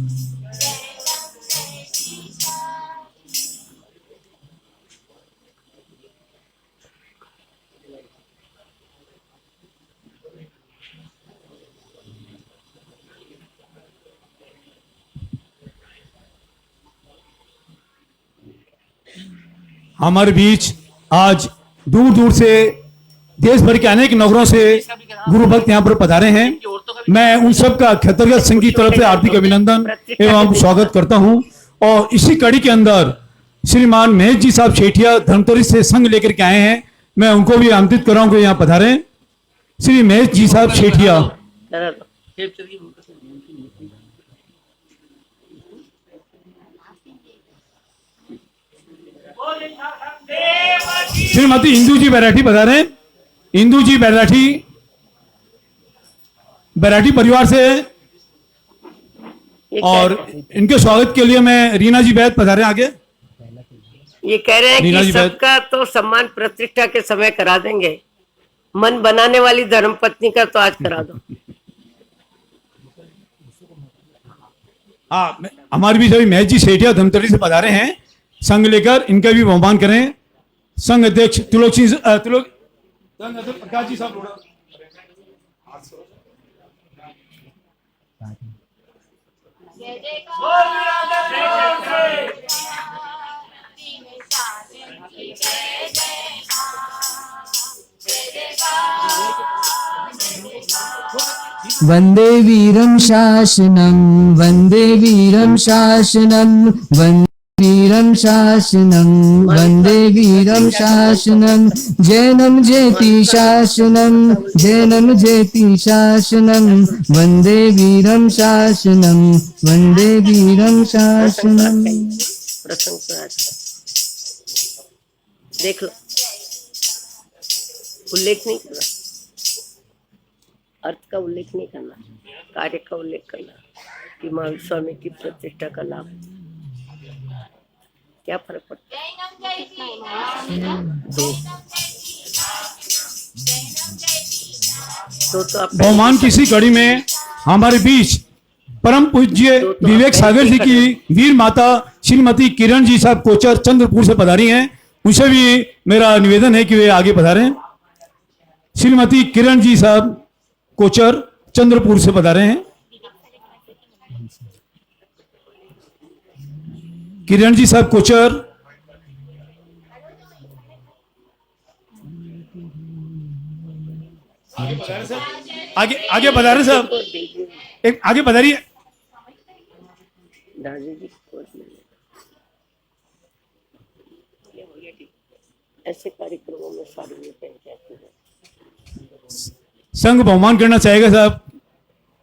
हमारे बीच आज दूर दूर से देश भर के अनेक नगरों से गुरु भक्त यहाँ पर पधारे हैं। मैं उन सब का खतरगत संघ की तरफ से हार्दिक अभिनंदन एवं स्वागत करता हूँ। और इसी कड़ी के अंदर श्रीमान महेश जी साहब शेठिया धर्मतरी से संघ लेकर के आए हैं। मैं उनको भी आमंत्रित कर रहा हूँ कि यहाँ पधारे। श्री महेश जी साहब शेठिया। श्रीमती इंदू जी बैराठी पधारे। इंदू जी बैराठी परिवार से और इनके स्वागत के लिए मैं रीना जी बैद पधारे आगे। ये कह रहे हैं रीना कि जी बैद। सबका तो सम्मान प्रतिष्ठा के समय करा देंगे, मन बनाने वाली धर्मपत्नी का तो आज करा दो। हाँ, हमारे भी सभी महेश जी सेठिया धमतरी से पधारे हैं संघ लेकर। इनका भी बहुमान करें। संघ अध्यक्ष प्रकाश जी साहब लोड़ा। जय जयकार जय जयकार। वंदे वीरम शासनम वंदे वीरम शासनम वंदे वीरम शासनम वंदे वीरम शासनम जैनम जयति शासनम जैनम जयति शासनम वंदे वीरम शासनम वंदे वीरम शासनम। प्रसंग पर आज का देख लो, उल्लेख नहीं करना, अर्थ का उल्लेख नहीं करना, कार्य का उल्लेख करना कि महावीर स्वामी की प्रतिष्ठा का लाभ क्या फर्क पड़ता जैनम जयति है। तो आप बहुमान की इसी कड़ी में हमारे बीच परम पूज्य विवेक सागर जी की वीर माता श्रीमती किरण जी साहब कोचर चंद्रपुर से पधारी हैं। उनसे भी मेरा निवेदन है कि वे आगे पधारें। श्रीमती किरण जी साहब कोचर चंद्रपुर से पधारे हैं। किरण जी साहब कोचर। आगे आगे पधारे साहब, एक आगे पधारिए। दादी जी को ऐसे कार्यक्रमों में साड़ी में पहन जाती है। संघ बहुमान करना चाहेगा साहब।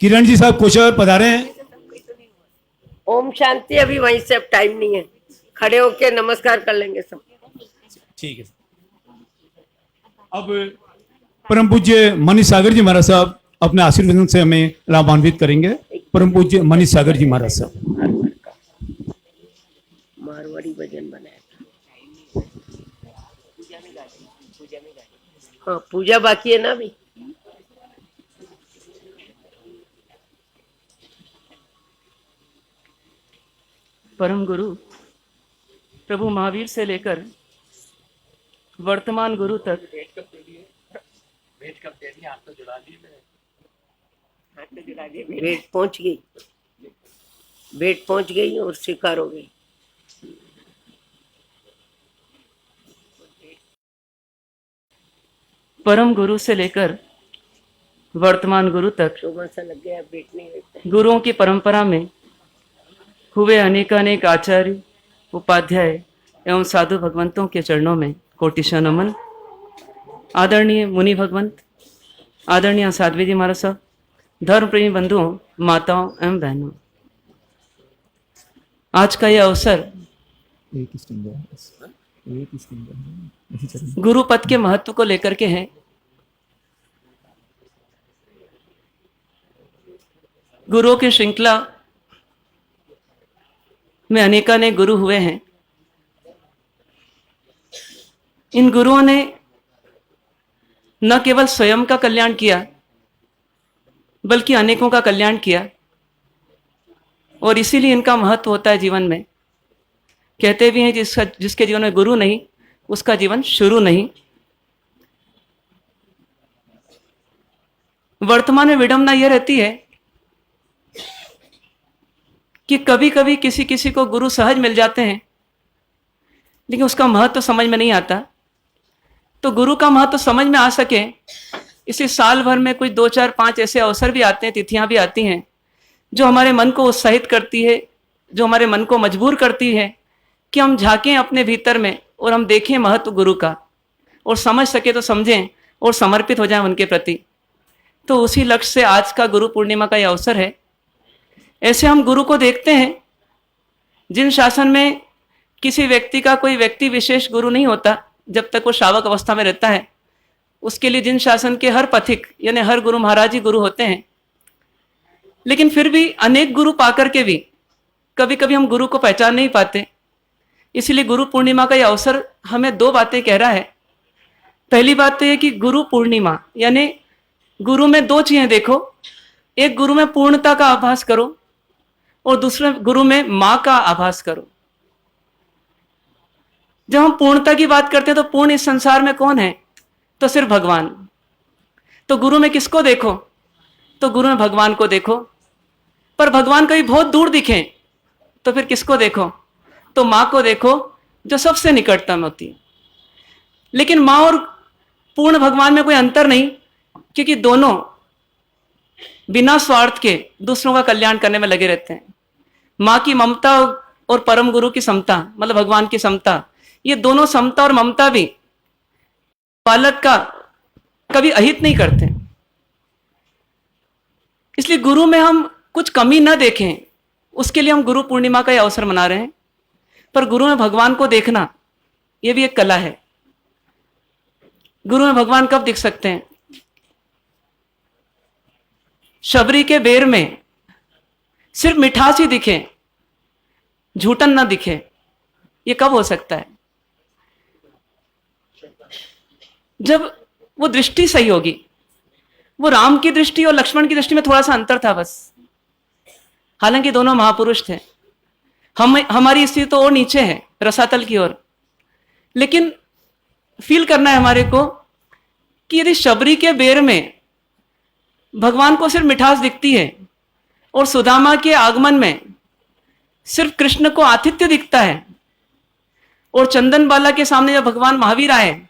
किरण जी साहब कोचर पधारे हैं। ओम शांति। अभी वहीं से अब टाइम नहीं है, खड़े होके नमस्कार कर लेंगे सब। ठीक है। अब परम पूज्य मनीष सागर जी महाराज साहब अपने आशीर्वाद से हमें लाभान्वित करेंगे। परम पूज्य मनीष सागर जी महाराज साहब। मारवाड़ी भजन बनाया था। हाँ, पूजा बाकी है ना अभी। परम गुरु प्रभु महावीर से लेकर वर्तमान गुरु तक भेंट पहुंच गई, भेंट पहुंच गई और स्वीकार हो गई। परम गुरु से लेकर वर्तमान गुरु तक शोभा सा लग गया, भेंट नहीं होता। गुरुओं की परंपरा में हुए अनेकानेक आचार्य, उपाध्याय एवं साधु भगवंतों के चरणों में कोटिशा नमन। आदरणीय मुनि भगवंत, आदरणीय साध्वी जी महाराज साहब, धर्म प्रेमी बंधुओं, माताओं एवं बहनों, आज का यह अवसर गुरु पद के महत्व को लेकर के है। गुरुओं की श्रृंखला में अनेकानेक गुरु हुए हैं। इन गुरुओं ने न केवल स्वयं का कल्याण किया बल्कि अनेकों का कल्याण किया, और इसीलिए इनका महत्व होता है जीवन में। कहते भी हैं जिसके जीवन में गुरु नहीं उसका जीवन शुरू नहीं। वर्तमान में विडंबना यह रहती है कि कभी कभी किसी किसी को गुरु सहज मिल जाते हैं लेकिन उसका महत्व समझ में नहीं आता। तो गुरु का महत्व समझ में आ सके, इसी साल भर में कुछ 2, 4, 5 ऐसे अवसर भी आते हैं, तिथियां भी आती हैं जो हमारे मन को उत्साहित करती है, जो हमारे मन को मजबूर करती है कि हम झांकें अपने भीतर में और हम देखें महत्व गुरु का, और समझ सके तो समझें और समर्पित हो जाएं उनके प्रति। तो उसी लक्ष्य से आज का गुरु पूर्णिमा का यह अवसर है। ऐसे हम गुरु को देखते हैं जिन शासन में किसी व्यक्ति का कोई व्यक्ति विशेष गुरु नहीं होता जब तक वो श्रावक अवस्था में रहता है। उसके लिए जिन शासन के हर पथिक यानी हर गुरु महाराज ही गुरु होते हैं। लेकिन फिर भी अनेक गुरु पाकर के भी कभी कभी हम गुरु को पहचान नहीं पाते। इसलिए गुरु पूर्णिमा का यह अवसर हमें 2 बातें कह रहा है। पहली बात तो यह कि गुरु पूर्णिमा यानी गुरु में 2 चीजें देखो। एक गुरु में पूर्णता का आभास करो और दूसरे गुरु में मां का आभास करो। जब हम पूर्णता की बात करते हैं तो पूर्ण इस संसार में कौन है? तो सिर्फ भगवान। तो गुरु में किसको देखो? तो गुरु में भगवान को देखो। पर भगवान कभी बहुत दूर दिखे तो फिर किसको देखो? तो मां को देखो जो सबसे निकटतम होती है। लेकिन मां और पूर्ण भगवान में कोई अंतर नहीं, क्योंकि दोनों बिना स्वार्थ के दूसरों का कल्याण करने में लगे रहते हैं। मां की ममता और परम गुरु की समता मतलब भगवान की समता, ये दोनों समता और ममता भी बालक का कभी अहित नहीं करते। इसलिए गुरु में हम कुछ कमी न देखें, उसके लिए हम गुरु पूर्णिमा का यह अवसर मना रहे हैं। पर गुरु में भगवान को देखना यह भी एक कला है। गुरु में भगवान कब दिख सकते हैं? शबरी के बेर में सिर्फ मिठास ही दिखे, झूठन ना दिखे, ये कब हो सकता है? जब वो दृष्टि सही होगी। वो राम की दृष्टि और लक्ष्मण की दृष्टि में थोड़ा सा अंतर था बस, हालांकि दोनों महापुरुष थे। हमारी स्थिति तो और नीचे है, रसातल की ओर। लेकिन फील करना है हमारे को कि यदि शबरी के बेर में भगवान को सिर्फ मिठास दिखती है और सुदामा के आगमन में सिर्फ कृष्ण को आतिथ्य दिखता है, और चंदन बाला के सामने जब भगवान महावीर आए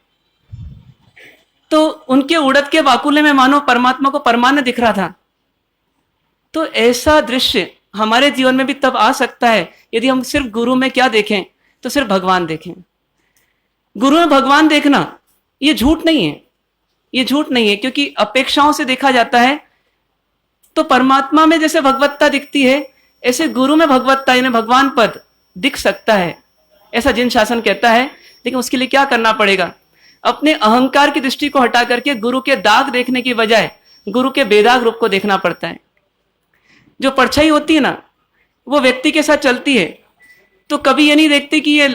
तो उनके उड़द के बाकुले में मानो परमात्मा को परमान्न दिख रहा था। तो ऐसा दृश्य हमारे जीवन में भी तब आ सकता है यदि हम सिर्फ गुरु में क्या देखें? तो सिर्फ भगवान देखें। गुरु में भगवान देखना ये झूठ नहीं है, ये झूठ नहीं है, क्योंकि अपेक्षाओं से देखा जाता है तो परमात्मा में जैसे भगवत्ता दिखती है ऐसे गुरु में भगवत्ता यानी भगवान पद दिख सकता है, ऐसा जिन शासन कहता है। लेकिन उसके लिए क्या करना पड़ेगा? अपने अहंकार की दृष्टि को हटा करके गुरु के दाग देखने की बजाय गुरु के बेदाग रूप को देखना पड़ता है। जो परछाई होती है ना, वो व्यक्ति के साथ चलती है, तो कभी ये नहीं देखती कि ये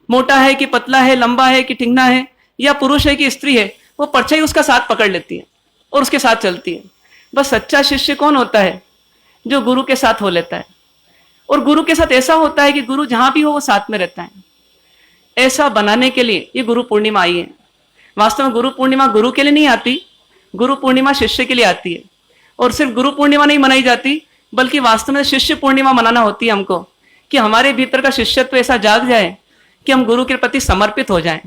मोटा है कि पतला है, लंबा है कि ठिंगना है, या पुरुष है कि स्त्री है। वो परछाई उसका साथ पकड़ लेती है और उसके साथ चलती है। बस सच्चा शिष्य कौन होता है? जो गुरु के साथ हो लेता है, और गुरु के साथ ऐसा होता है कि गुरु जहां भी हो वो साथ में रहता है। ऐसा बनाने के लिए ये गुरु पूर्णिमा आई है। वास्तव में गुरु पूर्णिमा गुरु के लिए नहीं आती, गुरु पूर्णिमा शिष्य के लिए आती है। और सिर्फ गुरु पूर्णिमा नहीं मनाई जाती, बल्कि वास्तव में शिष्य पूर्णिमा मनाना होती है हमको, कि हमारे भीतर का शिष्यत्व ऐसा जाग जाए कि हम गुरु के प्रति समर्पित हो जाएं,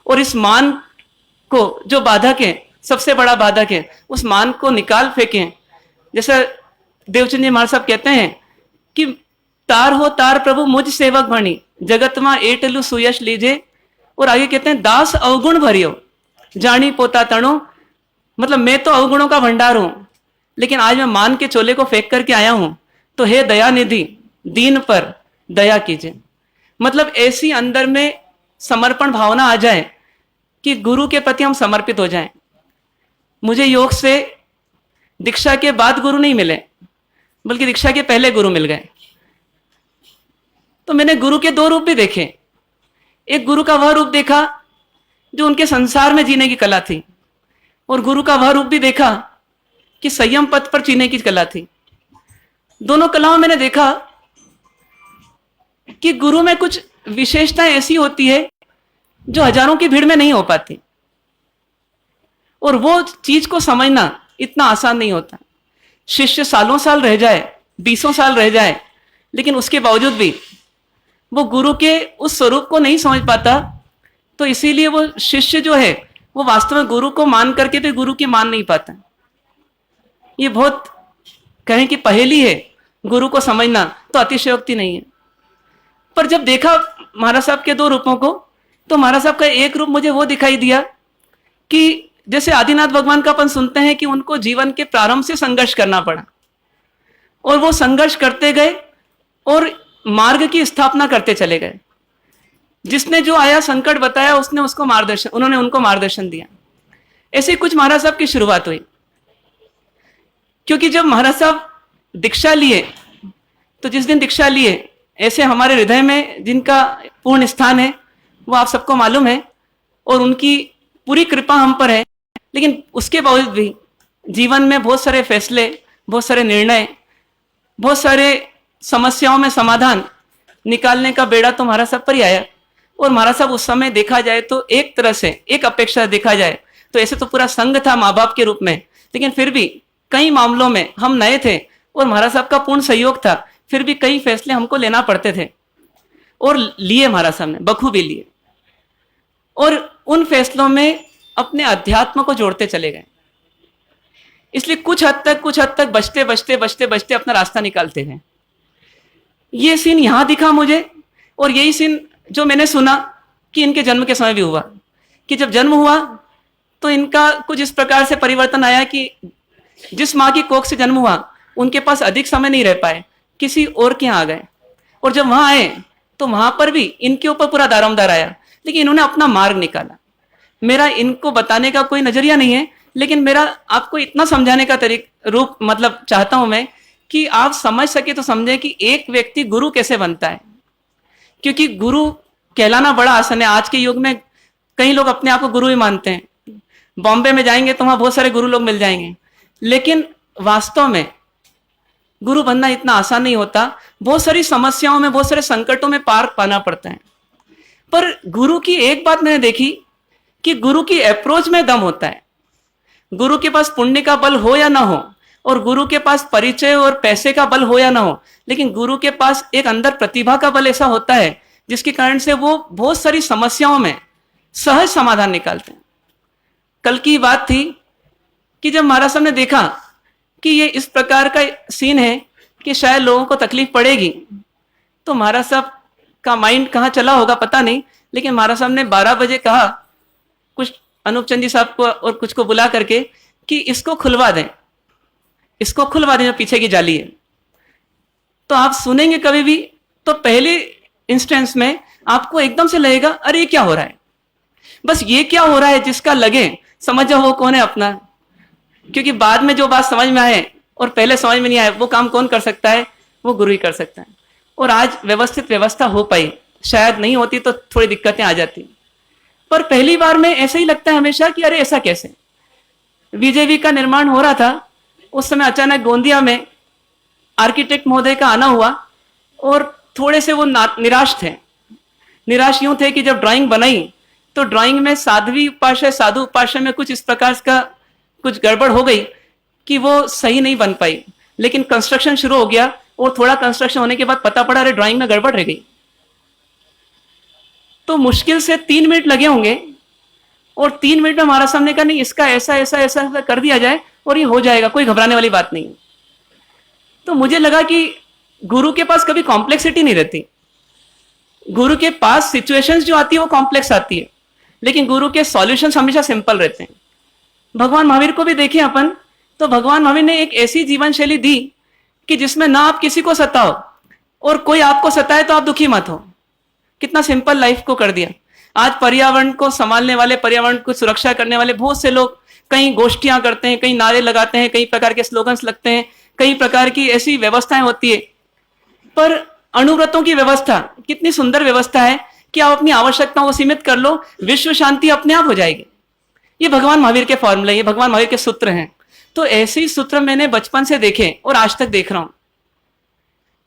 और इस मान को, जो बाधक है, सबसे बड़ा बाधक है, उस मान को निकाल फेंकें। जैसे देवचंद जी महाराज साहब कहते हैं कि तार हो तार प्रभु मुझ सेवक भणी, जगत मां एटलु सुयश लीजे। और आगे कहते हैं दास अवगुण भरियो जानी पोता तणो। मतलब मैं तो अवगुणों का भंडार हूं, लेकिन आज मैं मान के चोले को फेंक करके आया हूं, तो हे दया निधि दीन पर दया कीजिए। मतलब ऐसी अंदर में समर्पण भावना आ जाए कि गुरु के प्रति हम समर्पित हो जाएं। मुझे योग से दीक्षा के बाद गुरु नहीं मिले, बल्कि दीक्षा के पहले गुरु मिल गए। तो मैंने गुरु के दो रूप भी देखे। एक गुरु का वह रूप देखा जो उनके संसार में जीने की कला थी, और गुरु का वह रूप भी देखा कि संयम पथ पर जीने की कला थी। दोनों कलाओं में मैंने देखा कि गुरु में कुछ विशेषताएं ऐसी होती है जो हजारों की भीड़ में नहीं हो पाती, और वो चीज को समझना इतना आसान नहीं होता। शिष्य सालों साल रह जाए, 20 साल रह जाए, लेकिन उसके बावजूद भी वो गुरु के उस स्वरूप को नहीं समझ पाता। तो इसीलिए वो शिष्य जो है वो वास्तव में गुरु को मान करके भी गुरु की मान नहीं पाता। ये बहुत कहें कि पहेली है गुरु को समझना, तो अतिशयोक्ति नहीं है। पर जब देखा महाराज साहब के दो रूपों को, तो महाराज साहब का एक रूप मुझे वो दिखाई दिया कि जैसे आदिनाथ भगवान का अपन सुनते हैं कि उनको जीवन के प्रारंभ से संघर्ष करना पड़ा, और वो संघर्ष करते गए और मार्ग की स्थापना करते चले गए। जिसने जो आया संकट बताया, उसने उसको मार्गदर्शन, उन्होंने उनको मार्गदर्शन दिया। ऐसे कुछ महाराज साहब की शुरुआत हुई। क्योंकि जब महाराज साहब दीक्षा लिए, तो जिस दिन दीक्षा लिए, ऐसे हमारे हृदय में जिनका पूर्ण स्थान है वो आप सबको मालूम है, और उनकी पूरी कृपा हम पर है। लेकिन उसके बावजूद भी जीवन में बहुत सारे फैसले, बहुत सारे निर्णय, बहुत सारे समस्याओं में समाधान निकालने का बेड़ा तो महाराज साहब पर ही आया। और महाराज साहब उस समय देखा जाए तो एक तरह से, एक अपेक्षा देखा जाए तो ऐसे तो पूरा संघ था माँ बाप के रूप में, लेकिन फिर भी कई मामलों में हम नए थे और महाराज साहब का पूर्ण सहयोग था। फिर भी कई फैसले हमको लेना पड़ते थे, और लिए महाराज साहब ने बखूबी लिए, और उन फैसलों में अपने अध्यात्म को जोड़ते चले गए। इसलिए कुछ हद तक बचते अपना रास्ता निकालते हैं। ये सीन यहां दिखा मुझे, और यही सीन जो मैंने सुना कि इनके जन्म के समय भी हुआ, कि जब जन्म हुआ तो इनका कुछ इस प्रकार से परिवर्तन आया कि जिस माँ की कोख से जन्म हुआ उनके पास अधिक समय नहीं रह पाए, किसी और के यहाँ आ गए। और जब वहां आए तो वहां पर भी इनके ऊपर पूरा दारोमदार आया, लेकिन इन्होंने अपना मार्ग निकाला। मेरा इनको बताने का कोई नजरिया नहीं है, लेकिन मेरा आपको इतना समझाने का रूप मतलब चाहता हूं मैं कि आप समझ सके तो समझे कि एक व्यक्ति गुरु कैसे बनता है। क्योंकि गुरु कहलाना बड़ा आसान है। आज के युग में कई लोग अपने आप को गुरु ही मानते हैं। बॉम्बे में जाएंगे तो वहां बहुत सारे गुरु लोग मिल जाएंगे, लेकिन वास्तव में गुरु बनना इतना आसान नहीं होता। बहुत सारी समस्याओं में, बहुत सारे संकटों में पार पाना पड़ता है। पर गुरु की एक बात मैंने देखी कि गुरु की अप्रोच में दम होता है। गुरु के पास पुण्य का बल हो या ना हो, और गुरु के पास परिचय और पैसे का बल हो या ना हो, लेकिन गुरु के पास एक अंदर प्रतिभा का बल ऐसा होता है जिसके कारण से वो बहुत सारी समस्याओं में सहज समाधान निकालते हैं। कल की बात थी कि जब महाराज साहब ने देखा कि ये इस प्रकार का सीन है कि शायद लोगों को तकलीफ पड़ेगी, तो महाराज साहब का माइंड कहाँ चला होगा पता नहीं, लेकिन महाराज साहब ने 12 बजे कहा कुछ अनूप चंद जी साहब को और कुछ को बुला करके कि इसको खुलवा दें, इसको खुलवा दें जो पीछे की जाली है। तो आप सुनेंगे कभी भी तो पहले इंस्टेंस में आपको एकदम से लगेगा अरे ये क्या हो रहा है। बस ये क्या हो रहा है जिसका लगे समझ जाओ वो कौन है अपना। क्योंकि बाद में जो बात समझ में आए और पहले समझ में नहीं आया वो काम कौन कर सकता है, वो गुरु ही कर सकता है। और आज व्यवस्थित व्यवस्था हो पाई, शायद नहीं होती तो थोड़ी दिक्कतें आ जाती, पर पहली बार में ऐसा ही लगता है हमेशा कि अरे ऐसा कैसे। बीजेपी का निर्माण हो रहा था, उस समय अचानक गोंदिया में आर्किटेक्ट महोदय का आना हुआ और थोड़े से वो निराश थे। निराश यूं थे कि जब ड्राइंग बनाई तो ड्राइंग में साध्वी उपाश्रय साधु उपाश्रय में कुछ इस प्रकार का कुछ गड़बड़ हो गई कि वो सही नहीं बन पाई। लेकिन कंस्ट्रक्शन शुरू हो गया और थोड़ा कंस्ट्रक्शन होने के बाद पता पड़ा अरे ड्राइंग में गड़बड़ रह गई। तो मुश्किल से 3 मिनट लगे होंगे और 3 मिनट में हमारा सामने का नहीं इसका ऐसा ऐसा ऐसा ऐसा कर दिया जाए और ये हो जाएगा, कोई घबराने वाली बात नहीं। तो मुझे लगा कि गुरु के पास कभी कॉम्प्लेक्सिटी नहीं रहती। गुरु के पास सिचुएशंस जो आती है वो कॉम्प्लेक्स आती है, लेकिन गुरु के सॉल्यूशंस हमेशा सिंपल रहते हैं। भगवान महावीर को भी देखें अपन, तो भगवान महावीर ने एक ऐसी जीवन शैली दी कि जिसमें ना आप किसी को सताओ और कोई आपको सताए तो आप दुखी मत हो। कितना सिंपल लाइफ को कर दिया। आज पर्यावरण को संभालने वाले, पर्यावरण को सुरक्षा करने वाले बहुत से लोग कई गोष्ठियां करते हैं, कई नारे लगाते हैं, कई प्रकार के स्लोगन्स लगते हैं, कई प्रकार की ऐसी व्यवस्थाएं होती है। पर अणुव्रतों की व्यवस्था कितनी सुंदर व्यवस्था है कि आप अपनी आवश्यकताओं को सीमित कर लो, विश्व शांति अपने आप हो जाएगी। ये भगवान महावीर के फॉर्मूले, ये भगवान महावीर के सूत्र हैं। तो ऐसे ही सूत्र मैंने बचपन से देखे और आज तक देख रहा हूं।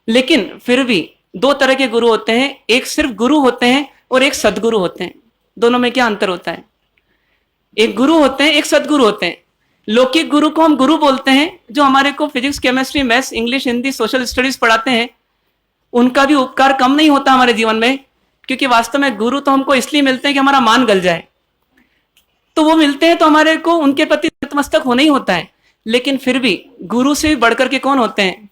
लेकिन फिर भी 2 तरह के गुरु होते हैं, एक सिर्फ गुरु होते हैं और एक सदगुरु होते हैं। दोनों में क्या अंतर होता है? एक गुरु होते हैं, एक सदगुरु होते हैं। लौकिक गुरु को हम गुरु बोलते हैं, जो हमारे को physics, chemistry, maths, English, Hindi, social studies पढ़ाते हैं। उनका भी उपकार कम नहीं होता हमारे जीवन में, क्योंकि वास्तव में गुरु तो हमको इसलिए मिलते हैं कि हमारा मान गल जाए। तो वो मिलते हैं तो हमारे को उनके प्रति नतमस्तक होना ही होता है। लेकिन फिर भी गुरु से भी बढ़कर के कौन होते हैं?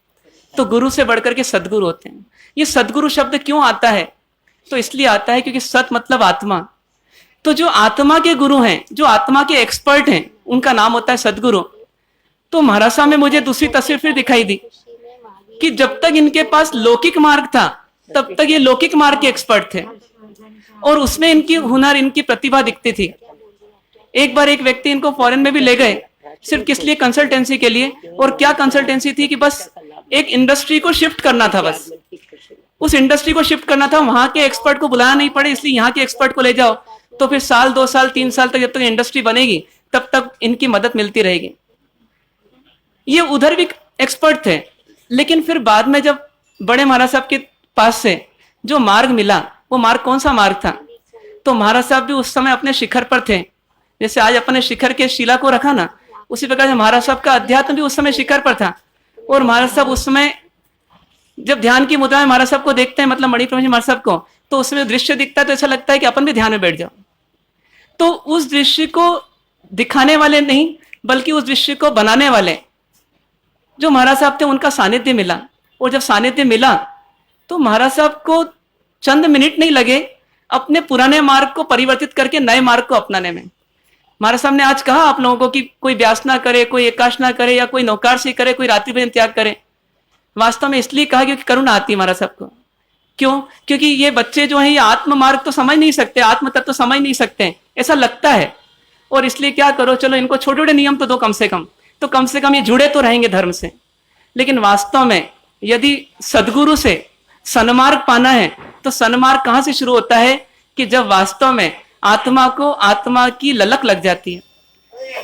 तो गुरु से बढ़कर के सदगुरु होते हैं। ये सदगुरु शब्द क्यों आता है? तो इसलिए आता है क्योंकि सत मतलब आत्मा। तो जो आत्मा के गुरु हैं, जो आत्मा के एक्सपर्ट हैं, उनका नाम होता है सदगुरु। तो महाराज साहब में मुझे दूसरी तस्वीर फिर दिखाई दी कि जब तक इनके पास लौकिक मार्ग था तब तक ये लौकिक मार्ग के एक्सपर्ट थे और उसमें इनकी हुनर, इनकी प्रतिभा दिखती थी। एक बार एक व्यक्ति इनको फॉरेन में भी ले गए, सिर्फ किस लिए? कंसल्टेंसी के लिए। और क्या कंसल्टेंसी थी कि बस एक इंडस्ट्री को शिफ्ट करना था, बस उस इंडस्ट्री को शिफ्ट करना था। वहां के एक्सपर्ट को बुलाना नहीं पड़े, इसलिए यहाँ के एक्सपर्ट को ले जाओ। तो फिर 1 साल, 2 साल, 3 साल तक जब तक इंडस्ट्री बनेगी तब तक इनकी मदद मिलती रहेगी। ये उधर भी एक्सपर्ट थे, लेकिन फिर बाद में जब बड़े महाराज साहब के पास से जो मार्ग मिला, वो मार्ग कौन सा मार्ग था? तो महाराज साहब भी उस समय अपने शिखर पर थे। जैसे आज अपने शिखर के शिला को रखा ना, उसी प्रकार से महाराज साहब का अध्यात्म भी उस समय शिखर पर था। और महाराज साहब उस समय जब ध्यान की मुद्रा में महाराज साहब को देखते हैं, मतलब मणिप्रभु जी महाराज साहब को, तो उसमें दृश्य दिखता है तो ऐसा लगता है कि अपन भी ध्यान में बैठ जाओ। तो उस दृश्य को दिखाने वाले नहीं, बल्कि उस दृश्य को बनाने वाले जो महाराज साहब थे, उनका सानिध्य मिला। और जब सानिध्य मिला तो महाराज साहब को चंद मिनट नहीं लगे अपने पुराने मार्ग को परिवर्तित करके नए मार्ग को अपनाने में। महाराज साहब ने आज कहा आप लोगों को कि कोई व्यास ना करे, कोई एकाश ना करे, या कोई नौकारसी करे, कोई रात्रि भोजन त्याग करे। वास्तव में इसलिए कहा क्योंकि करुणा आती है महाराज साहब को। क्यों? क्योंकि ये बच्चे जो हैं ये आत्म मार्ग तो समझ नहीं सकते, आत्म तत्व तो समझ नहीं सकते, ऐसा लगता है। और इसलिए क्या करो, चलो इनको छोटे छोटे नियम तो दो कम से कम ये जुड़े तो रहेंगे धर्म से। लेकिन वास्तव में यदि सदगुरु से सन्मार्ग पाना है तो सन्मार्ग कहां से शुरू होता है? कि जब वास्तव में आत्मा को आत्मा की ललक लग जाती है।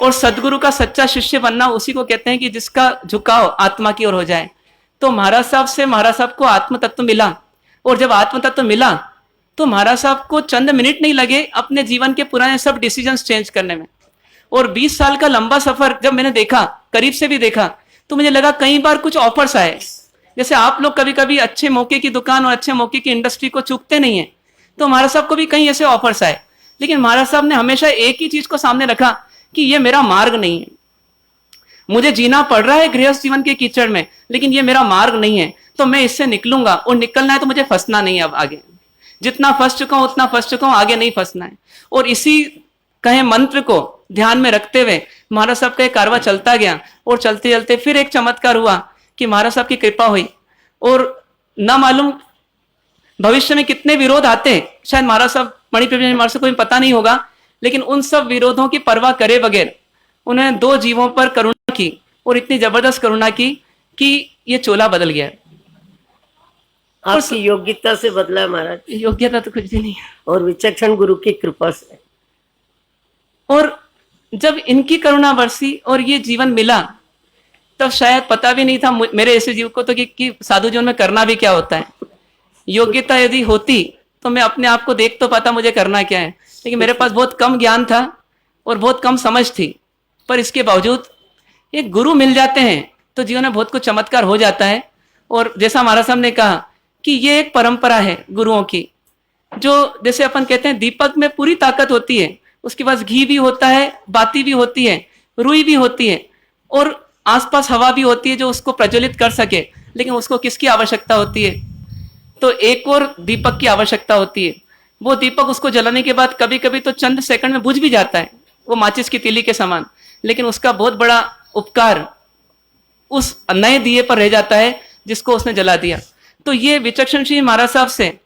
और सदगुरु का सच्चा शिष्य बनना उसी को कहते हैं कि जिसका झुकाव आत्मा की ओर हो जाए। तो महाराज साहब से महाराज साहब को आत्म तत्व मिला, और जब आत्म तत्व मिला तो महाराज साहब को चंद मिनट नहीं लगे अपने जीवन के पुराने सब डिसीजंस चेंज करने में। और 20 साल का लंबा सफर जब मैंने देखा, करीब से भी देखा, तो मुझे लगा कई बार कुछ ऑफर्स आए। जैसे आप लोग कभी कभी अच्छे मौके की दुकान और अच्छे मौके की इंडस्ट्री को चूकते नहीं है, तो महाराज साहब को भी कई ऐसे ऑफर्स आए। लेकिन महाराज साहब ने हमेशा एक ही चीज को सामने रखा कि ये मेरा मार्ग नहीं है। मुझे जीना पड़ रहा है गृहस्थ जीवन के कीचड़ में, लेकिन ये मेरा मार्ग नहीं है, तो मैं इससे निकलूंगा। और निकलना है तो मुझे फंसना नहीं है। अब आगे जितना फंस चुका हूं उतना फंस चुका हूं, आगे नहीं फंसना है। और इसी कहे मंत्र को ध्यान में रखते हुए महाराज साहब का एक कारवा चलता गया। और चलते चलते फिर एक चमत्कार हुआ कि महाराज साहब की कृपा हुई। और न मालूम भविष्य में कितने विरोध आते, शायद महाराज साहब मणिप्रभु जी महाराज को पता नहीं होगा, लेकिन उन सब विरोधों की परवाह करे बगैर उन्होंने 2 जीवों पर करुणा की। और इतनी जबरदस्त करुणा की कि ये चोला बदल गया। आपकी योग्यता से बदला है महाराज, योग्यता तो कुछ भी नहीं है। और विचक्षण गुरु की कृपा से। और जब इनकी करुणा बरसी और ये जीवन मिला, तब शायद पता भी नहीं था मेरे ऐसे जीव को तो कि साधु जीवन में करना भी क्या होता है। योग्यता यदि होती तो मैं अपने आप को देख तो पाता मुझे करना क्या है, लेकिन मेरे पास बहुत कम ज्ञान था और बहुत कम समझ थी। पर इसके बावजूद एक गुरु मिल जाते हैं तो जीवन में बहुत कुछ चमत्कार हो जाता है। और जैसा महाराज साहब ने कहा कि ये एक परंपरा है गुरुओं की, जो जैसे अपन कहते हैं दीपक में पूरी ताकत होती है, उसके पास घी भी होता है, बाती भी होती है, रुई भी होती है और आसपास हवा भी होती है जो उसको प्रज्वलित कर सके, लेकिन उसको किसकी आवश्यकता होती है? तो एक और दीपक की आवश्यकता होती है। वो दीपक उसको जलाने के बाद कभी कभी तो चंद सेकंड में बुझ भी जाता है, वो माचिस की तीली के समान, लेकिन उसका बहुत बड़ा उपकार उस नए दिए पर रह जाता है जिसको उसने जला दिया। तो ये विचक्षण श्री महाराज साहब से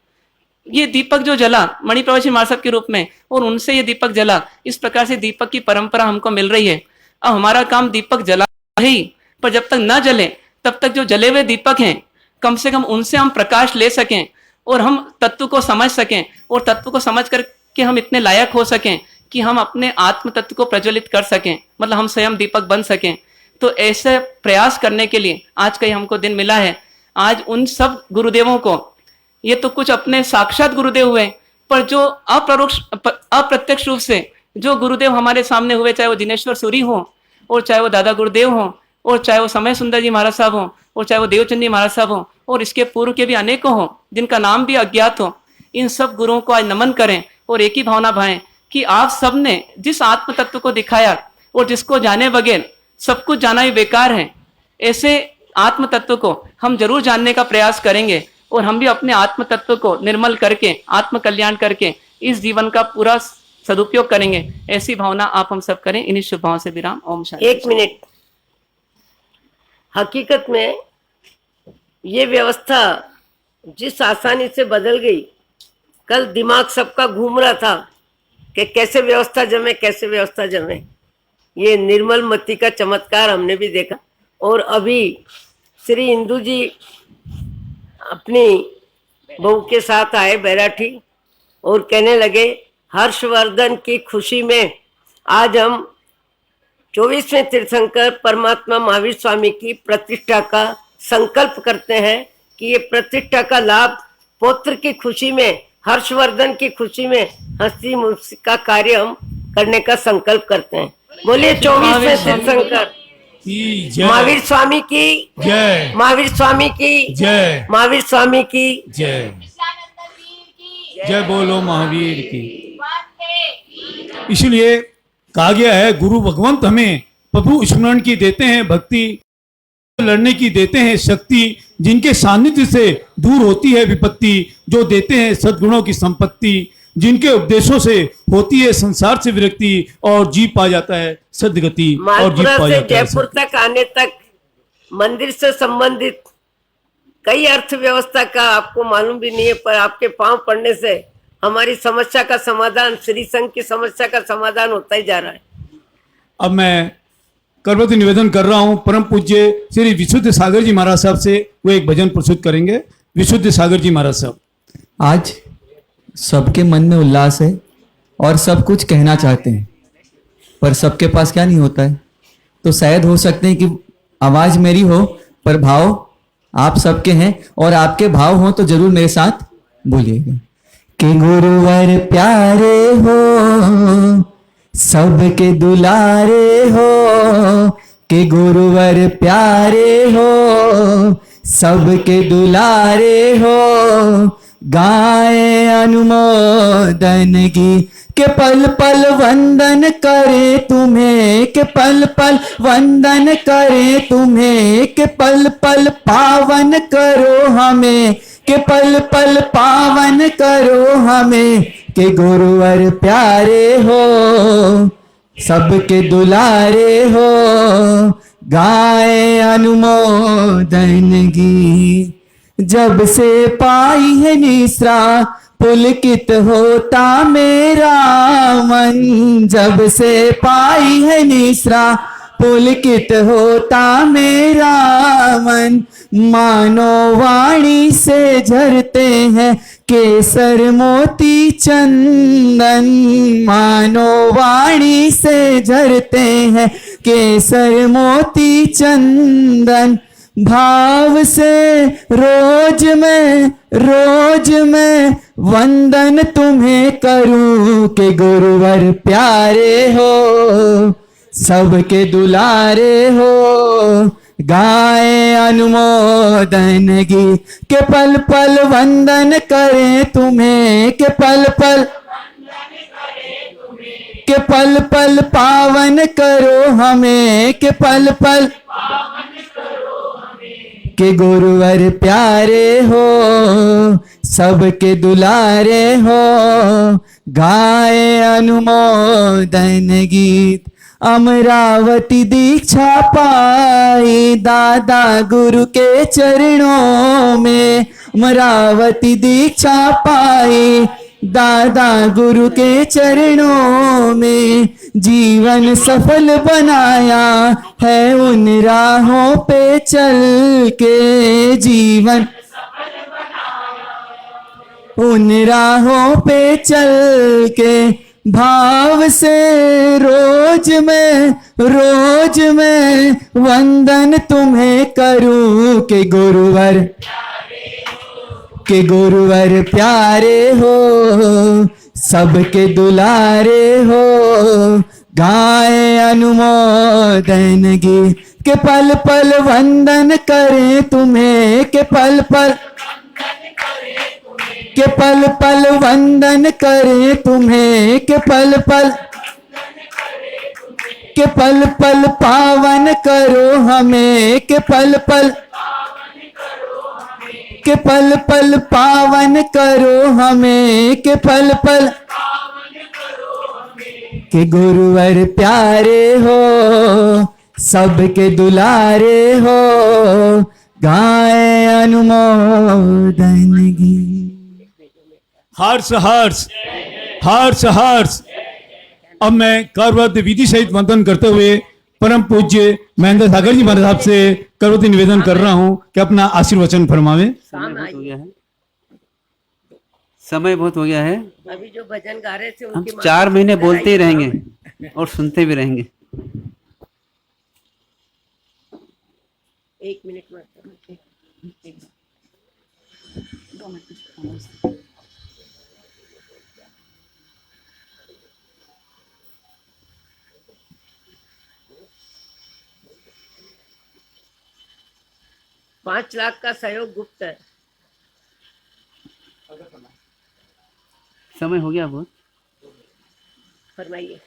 ये दीपक जो जला मणिप्रभा श्री महाराज साहब के रूप में, और उनसे ये दीपक जला, इस प्रकार से दीपक की परंपरा हमको मिल रही है। अब हमारा काम दीपक जला ही, पर जब तक न जले तब तक जो जले हुए दीपक हैं कम से कम उनसे हम प्रकाश ले सकें और हम तत्व को समझ सकें, और तत्व को समझ करके हम इतने लायक हो सकें कि हम अपने आत्म तत्व को प्रज्वलित कर सकें, मतलब हम स्वयं दीपक बन सकें। तो ऐसे प्रयास करने के लिए आज का हमको दिन मिला है। आज उन सब गुरुदेवों को, ये तो कुछ अपने साक्षात गुरुदेव हुए, पर जो अप्रत्यक्ष रूप से जो गुरुदेव हमारे सामने हुए, चाहे वो दिनेश्वर सूरी हो और चाहे वो दादा गुरुदेव हो और चाहे वो समय सुंदर जी महाराज साहब हो और चाहे वो देवचंद जी महाराज साहब हो और इसके पूर्व के भी अनेकों हो जिनका नाम भी अज्ञात हो, इन सब गुरुओं को आज नमन करें और एक ही भावना भाएं कि आप सब ने जिस आत्म तत्व को दिखाया और जिसको जाने बगैर सब कुछ जाना ही बेकार है, ऐसे आत्म तत्व को हम जरूर जानने का प्रयास करेंगे और हम भी अपने आत्म तत्व को निर्मल करके आत्म कल्याण करके इस जीवन का पूरा सदुपयोग करेंगे। ऐसी भावना आप हम सब करें। इन्हीं शुभ भावों से विराम। ओम शांति। एक मिनट, हकीकत में ये व्यवस्था जिस आसानी से बदल गई, कल दिमाग सबका घूम रहा था कि कैसे व्यवस्था जमे, कैसे व्यवस्था जमे। ये निर्मल मति का चमत्कार हमने भी देखा। और अभी श्री इंदु जी अपनी बहू के साथ आए बैराठी और कहने लगे, हर्षवर्धन की खुशी में आज हम 24वें तीर्थंकर परमात्मा महावीर स्वामी की प्रतिष्ठा का संकल्प करते हैं कि ये प्रतिष्ठा का लाभ पौत्र की खुशी में, हर्षवर्धन की खुशी में हंसी मुस्की का कार्य हम करने का संकल्प करते हैं। बोलिए 24वें तीर्थंकर की जय, महावीर स्वामी की जय, महावीर स्वामी की जय, महावीर स्वामी की जय। नित्यानंद वीर की जय बोलो महावीर की। वंदे। इसलिए कहा गया है गुरु भगवंत हमें प्रभु स्मरण की देते हैं, भक्ति लड़ने की देते हैं शक्ति, जिनके सानिध्य से दूर होती है विपत्ति, जो देते हैं सद्गुणों की संपत्ति, जिनके उपदेशों से होती है संसार से विरक्ति और जीव पा जाता है सदगति और जीव मालपुरा पा से जाता है जयपुर तक आने तक मंदिर से संबंधित कई अर्थव्यवस्था का आपको मालूम भी नहीं है, पर आपके पांव पड़ने से हमारी समस्या का समाधान, श्री संघ की समस्या का समाधान होता ही जा रहा है। अब मैं करवत निवेदन कर रहा हूं परम पूज्य श्री विशुद्ध सागर जी महाराज साहब से, वो एक भजन प्रस्तुत करेंगे। विशुद्ध सागर जी महाराज साहब। आज सबके मन में उल्लास है और सब कुछ कहना चाहते हैं, पर सबके पास क्या नहीं होता है। तो शायद हो सकते हैं कि आवाज मेरी हो पर भाव आप सबके हैं, और आपके भाव हो तो जरूर मेरे साथ बोलिएगा कि गुरुवर प्यारे हो, सबके दुलारे हो, कि गुरुवर प्यारे हो, सबके दुलारे हो, गाए अनुमोदन की के पल पल वंदन करे तुम्हें, के पल पल वंदन करे तुम्हें, के पल पल पावन करो हमें, के पल पल पावन करो हमें, के गुरुवर प्यारे हो, सबके दुलारे हो, गाए अनुमोदन की। जब से पाई है निश्रा पुलकित होता मेरा मन, जब से पाई है निश्रा पुलकित होता मेरा मन, मानो वाणी से झरते हैं केसर मोती चंदन, मानो वाणी से झरते हैं केसर मोती चंदन। भाव से रोज मैं वंदन तुम्हें करूं के गुरुवर प्यारे हो, सबके दुलारे हो। गाए अनुमोदन गीत के पल पल वंदन करें तुम्हें, के पल पल पावन करो हमें, के पल पल के गुरुवर प्यारे हो, सबके दुलारे हो। गाए अनुमोदन गीत अमरावती दीक्षा पाई दादा गुरु के चरणों में, अमरावती दीक्षा पाई दादा गुरु के चरणों में। जीवन सफल बनाया है उन राहों पे चल के, जीवन उन राहों पे चल के। भाव से रोज मैं वंदन तुम्हें करूं के गुरुवर प्यारे हो, सबके दुलारे हो। गाए अनुमोदन गीत के पल पल वंदन करें तुम्हें, के पल पल वंदन करें तुम्हें, के पल पल पावन करो हमें, के पल पल पावन करो हमें, के पल के गुरुवर प्यारे हो, सबके दुलारे हो। गाए अनुमोदन गीत। हर्ष हर्ष हर्ष हर्ष। अब मैं करवत विधि सहित वंदन करते हुए परम पूज्य महेंद्र सागर जी महाराज साहब से करवती निवेदन कर रहा हूं कि अपना आशीर्वचन फरमावे। समय बहुत हो गया है। अभी जो भजन गा रहे थे हम उनकी 4 महीने बोलते ही रहेंगे और सुनते भी रहेंगे। 1 मिनट में 5 लाख का सहयोग गुप्त है। समय हो गया बहुत। फरमाइए।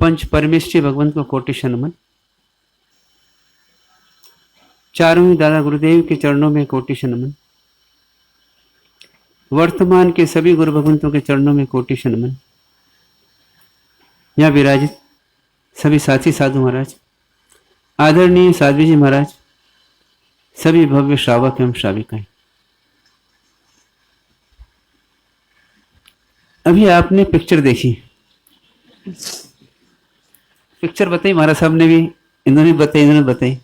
पंच परमेश्वरी भगवंत को कोटि नमन। चारों ही दादा गुरुदेव के चरणों में कोटि नमन। वर्तमान के सभी गुरु भगवंतों के चरणों में कोटि नमन। यहाँ विराजित सभी साथी साधु महाराज, आदरणीय साध्वी जी महाराज, सभी भव्य श्रावक एवं श्राविकाएं। अभी आपने पिक्चर देखी, पिक्चर बताई महाराज साहब ने भी, इन्होंने बताई।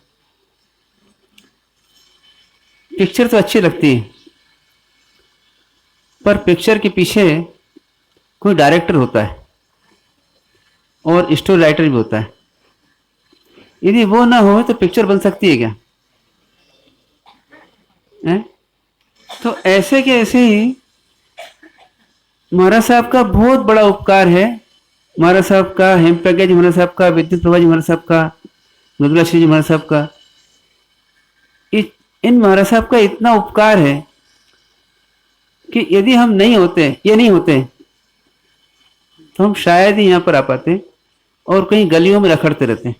पिक्चर तो अच्छी लगती है, पर पिक्चर के पीछे कोई डायरेक्टर होता है और स्टोरी राइटर भी होता है। यदि वो ना हो तो पिक्चर बन सकती है क्या? तो ऐसे के ऐसे ही महाराज साहब का बहुत बड़ा उपकार है। महाराज साहब का, हेम प्रज्ञा जी महाराज साहब का, विद्युत प्रभा जी महाराज साहब का, मृदुला श्री जी महाराज साहब का, इन महाराज साहब का इतना उपकार है कि यदि हम नहीं होते, ये नहीं होते, तो हम शायद ही यहाँ पर आ पाते और कहीं गलियों में रखड़ते रहते।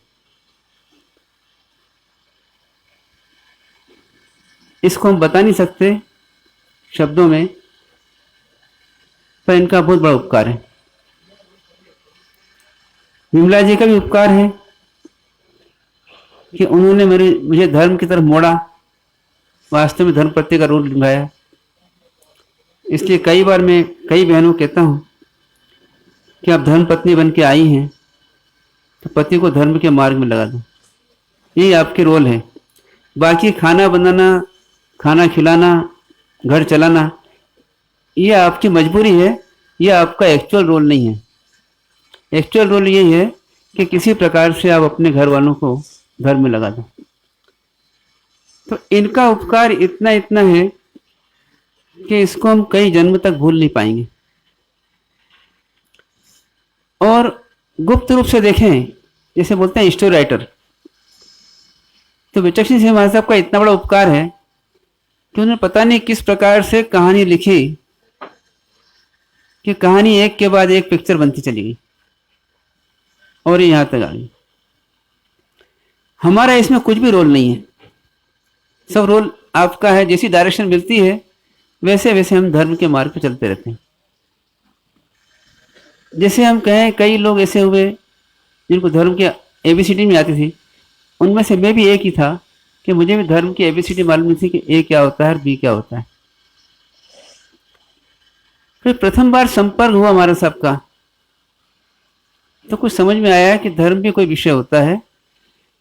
इसको हम बता नहीं सकते शब्दों में, पर इनका बहुत बड़ा उपकार है। विमला जी का भी उपकार है कि उन्होंने मुझे धर्म की तरफ मोड़ा, वास्तव में धर्म पत्नी का रोल निभाया। इसलिए कई बार मैं कई बहनों को कहता हूं कि आप धर्म पत्नी बन के आई हैं तो पति को धर्म के मार्ग में लगा दो, यही आपके रोल है। बाकी खाना बनाना, खाना खिलाना, घर चलाना, ये आपकी मजबूरी है, ये आपका एक्चुअल रोल नहीं है। एक्चुअल रोल यही है कि किसी प्रकार से आप अपने घर वालों को धर्म में लगा दो। तो इनका उपकार इतना इतना है कि इसको हम कई जन्म तक भूल नहीं पाएंगे। और गुप्त रूप से देखें, जैसे बोलते हैं स्टोरी राइटर, तो विचक्षण सिंह महाराज साहब का इतना बड़ा उपकार है कि उन्होंने पता नहीं किस प्रकार से कहानी लिखी कि कहानी एक के बाद एक पिक्चर बनती चली गई और यहां तक आ गई। हमारा इसमें कुछ भी रोल नहीं है, सब रोल आपका है। जैसी डायरेक्शन मिलती है वैसे वैसे हम धर्म के मार्ग पर चलते रहते हैं। जैसे हम कहें, कई लोग ऐसे हुए जिनको धर्म की ABCD में आती थी, उनमें से मैं भी एक ही था कि मुझे भी धर्म की ABCD मालूम नहीं थी कि A क्या होता है और B क्या होता है। फिर प्रथम बार संपर्क हुआ हमारे सबका, तो कुछ समझ में आया कि धर्म भी कोई विषय होता है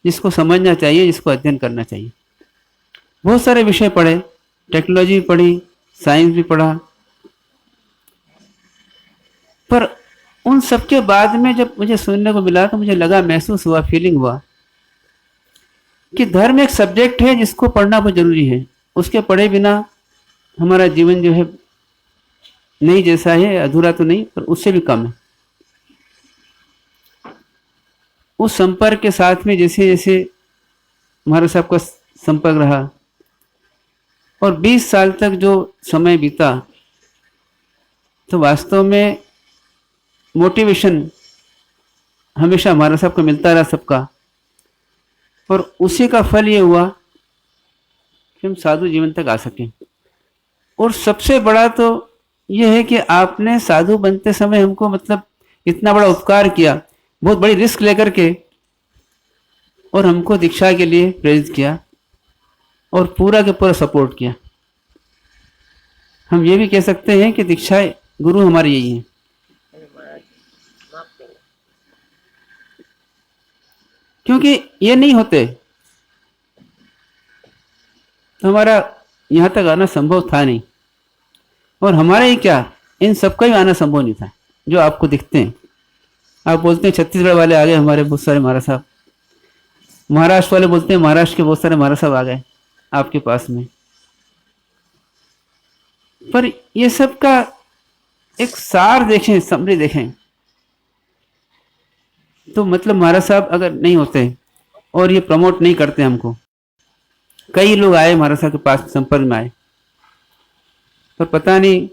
जिसको समझना चाहिए, जिसको अध्ययन करना चाहिए। बहुत सारे विषय पढ़े, टेक्नोलॉजी भी पढ़ी, साइंस भी पढ़ा, पर उन सब के बाद में जब मुझे सुनने को मिला तो मुझे लगा, महसूस हुआ, फीलिंग हुआ कि धर्म एक सब्जेक्ट है जिसको पढ़ना बहुत जरूरी है। उसके पढ़े बिना हमारा जीवन जो है नहीं जैसा है, अधूरा तो नहीं पर उससे भी कम है। उस संपर्क के साथ में जैसे जैसे हमारे साहब का संपर्क रहा और 20 साल तक जो समय बीता, तो वास्तव में मोटिवेशन हमेशा हमारा साहब को मिलता रहा सबका, और उसी का फल ये हुआ कि हम साधु जीवन तक आ सकें। और सबसे बड़ा तो ये है कि आपने साधु बनते समय हमको मतलब इतना बड़ा उपकार किया, बहुत बड़ी रिस्क लेकर के, और हमको दीक्षा के लिए प्रेरित किया और पूरा के पूरा सपोर्ट किया। हम ये भी कह सकते हैं कि दीक्षा गुरु हमारे यही हैं। क्योंकि ये नहीं होते तो हमारा यहाँ तक आना संभव था नहीं, और हमारा ही क्या, इन सबका ही आना संभव नहीं था जो आपको दिखते हैं। आप बोलते हैं छत्तीसगढ़ वाले आ गए हमारे बहुत सारे महाराज साहब, महाराष्ट्र वाले बोलते हैं महाराष्ट्र के बहुत सारे महाराज साहब आ गए आपके पास में, पर ये सब का एक सार देखें, समरी देखें, तो मतलब महाराज साहब अगर नहीं होते और ये प्रमोट नहीं करते हमको, कई लोग आए महाराज साहब के पास संपर्क में आए, पर पता नहीं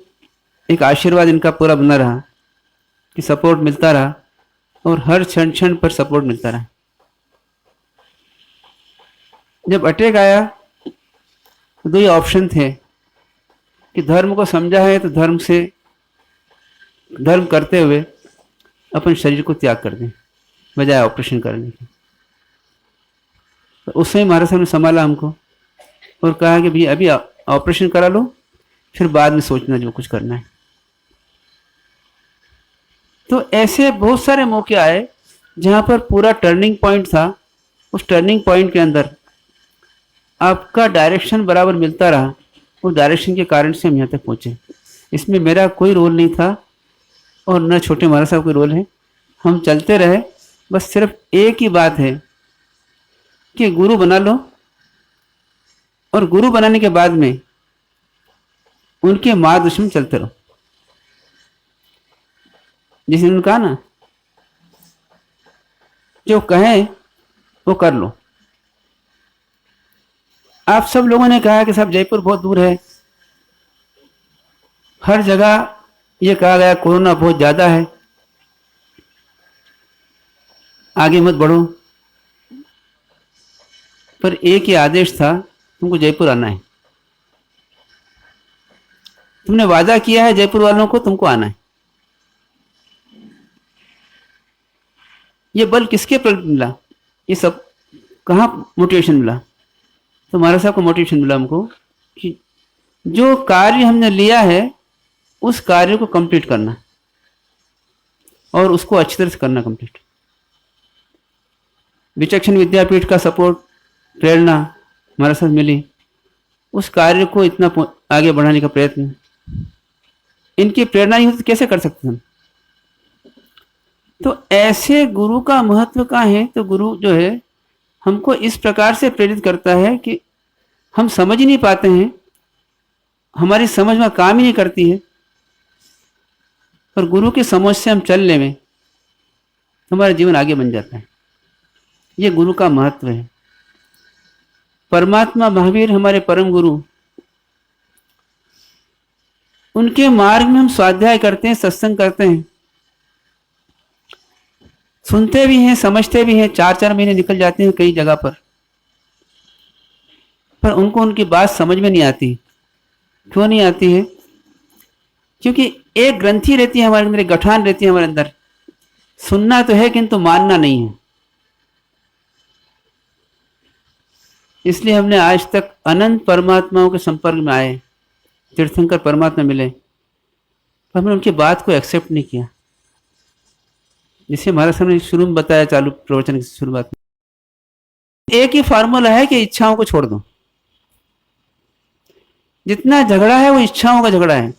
एक आशीर्वाद इनका पूरा बना रहा कि सपोर्ट मिलता रहा, और हर क्षण क्षण पर सपोर्ट मिलता रहा। जब अटैक आया तो 2 ही ऑप्शन थे कि धर्म को समझा है तो धर्म करते हुए अपन शरीर को त्याग कर दें बजाय ऑपरेशन करने के। तो उस समय महाराज साहब ने संभाला हमको और कहा कि भैया अभी ऑपरेशन करा लो, फिर बाद में सोचना जो कुछ करना है। तो ऐसे बहुत सारे मौके आए जहां पर पूरा टर्निंग पॉइंट था। उस टर्निंग पॉइंट के अंदर आपका डायरेक्शन बराबर मिलता रहा, उस डायरेक्शन के कारण से हम यहाँ तक पहुँचे। इसमें मेरा कोई रोल नहीं था और न छोटे महाराज साहब का रोल है। हम चलते रहे, बस सिर्फ एक ही बात है कि गुरु बना लो, और गुरु बनाने के बाद में उनके मार्गदर्शन में चलते रहो। जिसने उन्होंने कहा ना, जो कहें वो कर लो। आप सब लोगों ने कहा कि साहब जयपुर बहुत दूर है, हर जगह ये कहा गया कोरोना बहुत ज़्यादा है, आगे मत बढ़ो, पर एक ही आदेश था, तुमको जयपुर आना है। तुमने वादा किया है जयपुर वालों को, तुमको आना है। ये बल किसके पर मिला, ये सब कहाँ मोटिवेशन मिला? तो महाराज साहब को मोटिवेशन मिला हमको कि जो कार्य हमने लिया है उस कार्य को कंप्लीट करना और उसको अच्छी तरह से करना कंप्लीट। विचक्षण विद्यापीठ का सपोर्ट, प्रेरणा हमारे साथ मिली, उस कार्य को इतना आगे बढ़ाने का प्रयत्न, इनकी प्रेरणा नहीं होती तो कैसे कर सकते हम। तो ऐसे गुरु का महत्व क्या है। तो गुरु जो है हमको इस प्रकार से प्रेरित करता है कि हम समझ ही नहीं पाते हैं, हमारी समझ में काम ही नहीं करती है, और गुरु की समझ से हम चल ले में हमारा जीवन आगे बन जाता है। ये गुरु का महत्व है। परमात्मा महावीर हमारे परम गुरु, उनके मार्ग में हम स्वाध्याय करते हैं, सत्संग करते हैं, सुनते भी हैं, समझते भी हैं। 4-4 महीने निकल जाते हैं कई जगह पर उनको उनकी बात समझ में नहीं आती। क्यों नहीं आती है? क्योंकि एक ग्रंथि रहती है हमारे अंदर, एक गठान रहती है हमारे अंदर, सुनना तो है किंतु मानना नहीं है। इसलिए हमने आज तक अनंत परमात्माओं के संपर्क में आए, तीर्थंकर परमात्मा मिले, पर हमने उनकी बात को एक्सेप्ट नहीं किया। जिसे हमारे सामने शुरू में बताया, चालू प्रवचन की शुरुआत में, एक ही फार्मूला है कि इच्छाओं को छोड़ दो। जितना झगड़ा है वो इच्छाओं का झगड़ा है।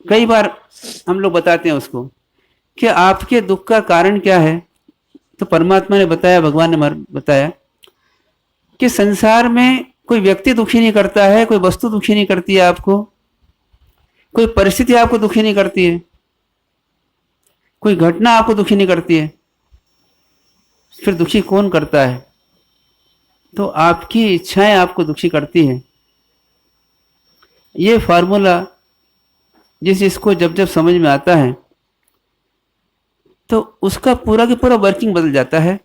कई बार हम लोग बताते हैं उसको कि आपके दुख का कारण क्या है। तो परमात्मा ने बताया, भगवान ने बताया कि संसार में कोई व्यक्ति दुखी नहीं करता है, कोई वस्तु दुखी नहीं करती है आपको, कोई परिस्थिति आपको दुखी नहीं करती है, कोई घटना आपको दुखी नहीं करती है। फिर दुखी कौन करता है? तो आपकी इच्छाएं आपको दुखी करती है। ये फार्मूला जिसको जब जब समझ में आता है तो उसका पूरा के पूरा वर्किंग बदल जाता है।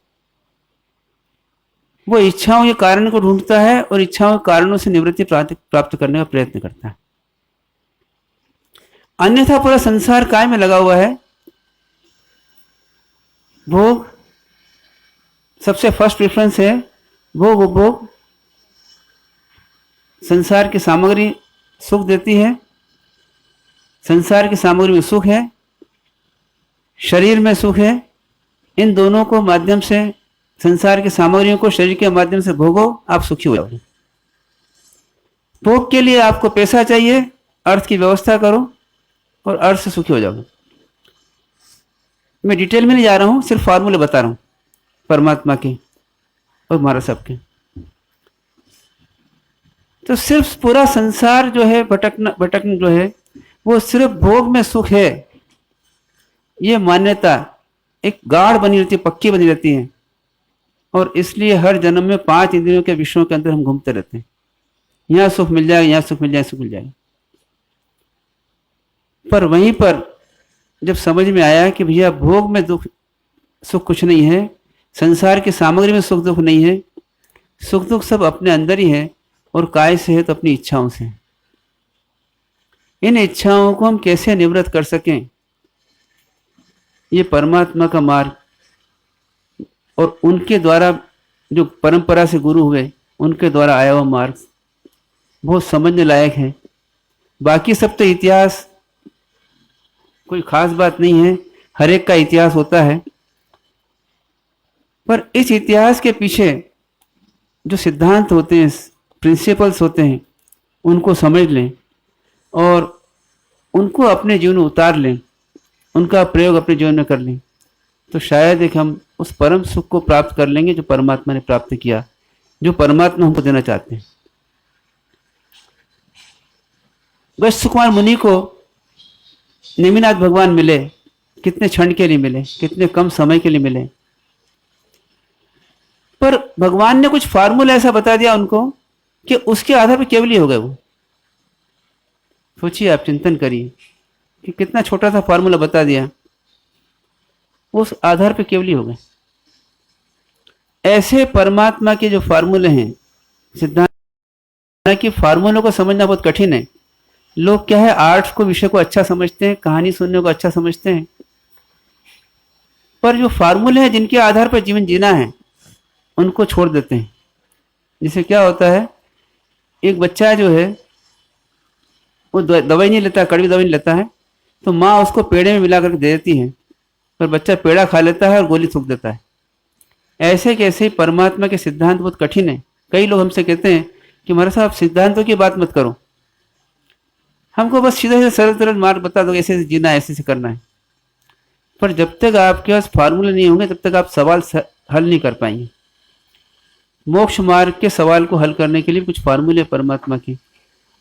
वो इच्छाओं के कारण को ढूंढता है और इच्छाओं के कारणों से निवृत्ति प्राप्त करने का प्रयत्न करता है। अन्यथा पूरा संसार काय में लगा हुआ है? भोग सबसे फर्स्ट प्रेफरेंस है, भोग उपभोग। संसार की सामग्री सुख देती है, संसार की सामग्री में सुख है, शरीर में सुख है। इन दोनों को माध्यम से, संसार की सामग्रियों को शरीर के माध्यम से भोगो, आप सुखी हो जाओगे। भोग के लिए आपको पैसा चाहिए, अर्थ की व्यवस्था करो और अर्थ से सुखी हो जाओगे। मैं डिटेल में नहीं जा रहा हूं, सिर्फ फार्मूले बता रहा हूं परमात्मा के और हमारा सबके। तो सिर्फ पूरा संसार जो है भटकन जो है वो सिर्फ भोग में सुख है, ये मान्यता एक गाढ़ बनी रहती है, पक्की बनी रहती है। और इसलिए हर जन्म में 5 इंद्रियों के विषयों के अंदर हम घूमते रहते हैं। यहाँ सुख मिल जाएगा, यहाँ सुख मिल जाएगा, सुख मिल जाएगा। पर वहीं पर जब समझ में आया कि भैया भोग में दुख सुख कुछ नहीं है, संसार की सामग्री में सुख दुख नहीं है, सुख दुख सब अपने अंदर ही है, और काय से है तो अपनी इच्छाओं से। इन इच्छाओं को हम कैसे निवृत्त कर सकें, ये परमात्मा का मार्ग और उनके द्वारा जो परंपरा से गुरु हुए उनके द्वारा आया हुआ मार्ग बहुत समझने लायक है। बाकी सब तो इतिहास, कोई खास बात नहीं है, हर एक का इतिहास होता है। पर इस इतिहास के पीछे जो सिद्धांत होते हैं, प्रिंसिपल्स होते हैं, उनको समझ लें और उनको अपने जीवन में उतार लें, उनका प्रयोग अपने जीवन में कर लें, तो शायद एक हम उस परम सुख को प्राप्त कर लेंगे जो परमात्मा ने प्राप्त किया, जो परमात्मा हमको देना चाहते हैं। वैश्य कुमार मुनि को नेमिनाथ भगवान मिले, कितने क्षण के लिए मिले, कितने कम समय के लिए मिले, पर भगवान ने कुछ फार्मूला ऐसा बता दिया उनको कि उसके आधार पर केवली हो गए वो। सोचिए, आप चिंतन करिए कि कितना छोटा सा फार्मूला बता दिया, उस आधार पर केवली हो गए। ऐसे परमात्मा के जो फार्मूले हैं, सिद्धांत की फार्मूलों को समझना बहुत कठिन है। लोग क्या है, आर्ट्स को विषय को अच्छा समझते हैं, कहानी सुनने को अच्छा समझते हैं, पर जो फार्मूले हैं जिनके आधार पर जीवन जीना है उनको छोड़ देते हैं। जिससे क्या होता है, एक बच्चा जो है वो दवाई नहीं लेता, कड़वी दवाई नहीं लेता है, तो माँ उसको पेड़े में मिला करके दे देती है, पर बच्चा पेड़ा खा लेता है और गोली थूक देता है। ऐसे कैसे परमात्मा के सिद्धांत बहुत कठिन है। कई लोग हमसे कहते हैं कि महाराज साहब सिद्धांतों की बात मत करो, हमको बस सीधे से सरल सरल मार्ग बता दो, ऐसे जीना है, ऐसे करना है। पर जब तक आपके पास फार्मूले नहीं होंगे तब तक आप सवाल हल नहीं कर पाएंगे। मोक्ष मार्ग के सवाल को हल करने के लिए कुछ फार्मूले परमात्मा के,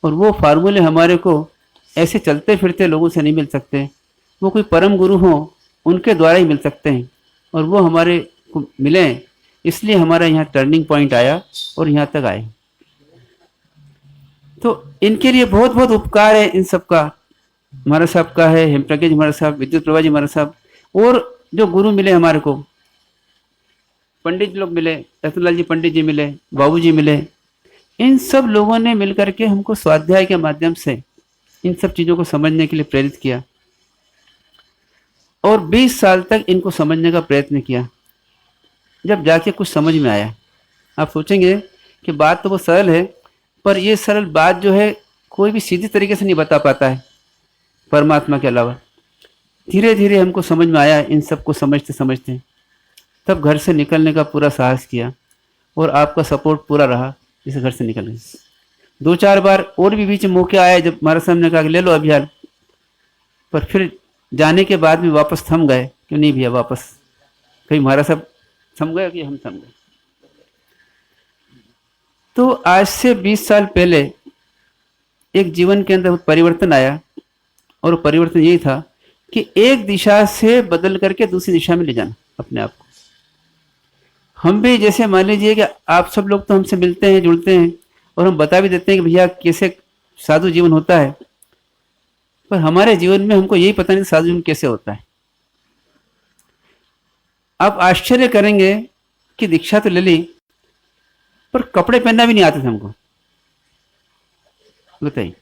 और वो फार्मूले हमारे को ऐसे चलते फिरते लोगों से नहीं मिल सकते, वो कोई परम गुरु हो उनके द्वारा ही मिल सकते हैं, और वो हमारे को मिले, इसलिए हमारा यहाँ टर्निंग पॉइंट आया और यहाँ तक आए। तो इनके लिए बहुत बहुत उपकार है इन सब का, महाराज साहब का है, हेमप्रज्ञ जी महाराज साहब, विद्युत प्रभा जी महाराज साहब, और जो गुरु मिले हमारे को, पंडित लोग मिले, रतनलाल जी पंडित जी मिले, बाबू जी मिले, इन सब लोगों ने मिलकर के हमको स्वाध्याय के माध्यम से इन सब चीज़ों को समझने के लिए प्रेरित किया, और 20 साल तक इनको समझने का प्रयत्न किया, जब जाके कुछ समझ में आया। आप सोचेंगे कि बात तो बहुत सरल है, पर ये सरल बात जो है कोई भी सीधी तरीके से नहीं बता पाता है परमात्मा के अलावा। धीरे धीरे हमको समझ में आया, इन सब को समझते समझते तब घर से निकलने का पूरा साहस किया, और आपका सपोर्ट पूरा रहा इस घर से निकलने। 2-4 बार और भी बीच में मौके आए जब महाराज साहब ने कहा कि ले लो अभियान, पर फिर जाने के बाद में वापस थम गए, क्यों नहीं भैया वापस, कहीं महाराज साहब थम गए कि हम थम गए। तो आज से 20 साल पहले एक जीवन के अंदर परिवर्तन आया, और परिवर्तन यही था कि एक दिशा से बदल करके दूसरी दिशा में ले जाना अपने आप को। हम भी जैसे मान लीजिए कि आप सब लोग तो हमसे मिलते हैं, जुड़ते हैं, और हम बता भी देते हैं कि भैया कैसे साधु जीवन होता है, पर हमारे जीवन में हमको यही पता नहीं साधु जीवन कैसे होता है। आप आश्चर्य करेंगे कि दीक्षा तो ले ली, पर कपड़े पहनना भी नहीं आते थे हमको। बताइए,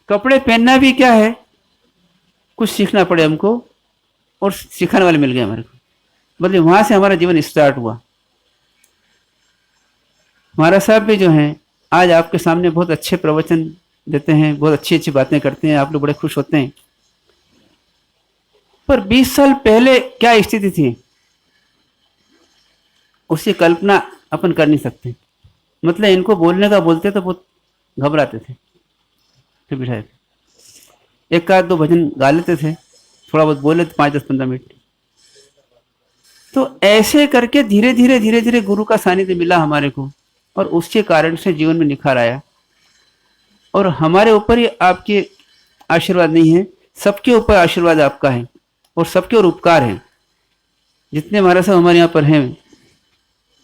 कपड़े पहनना भी क्या है, कुछ सीखना पड़े हमको, और सिखाने वाले मिल गए हमारे को, मतलब वहां से हमारा जीवन स्टार्ट हुआ। महाराज साहब भी जो हैं आज आपके सामने बहुत अच्छे प्रवचन देते हैं, बहुत अच्छी अच्छी बातें करते हैं, आप लोग बड़े खुश होते हैं। पर 20 साल पहले क्या स्थिति थी उसकी कल्पना अपन कर नहीं सकते। मतलब इनको बोलने का बोलते तो बहुत घबराते थे, फिर बिठाए थे, एक आध 2 भजन गा लेते थे, थोड़ा बहुत बोले थे 5-10-15 मिनट। तो ऐसे करके धीरे धीरे धीरे धीरे गुरु का सानिध्य मिला हमारे को, और उसके कारण से जीवन में निखार आया। और हमारे ऊपर ही आपके आशीर्वाद नहीं है, सबके ऊपर आशीर्वाद आपका है, और सबके और उपकार है। जितने महाराज साहब हमारे यहाँ पर हैं,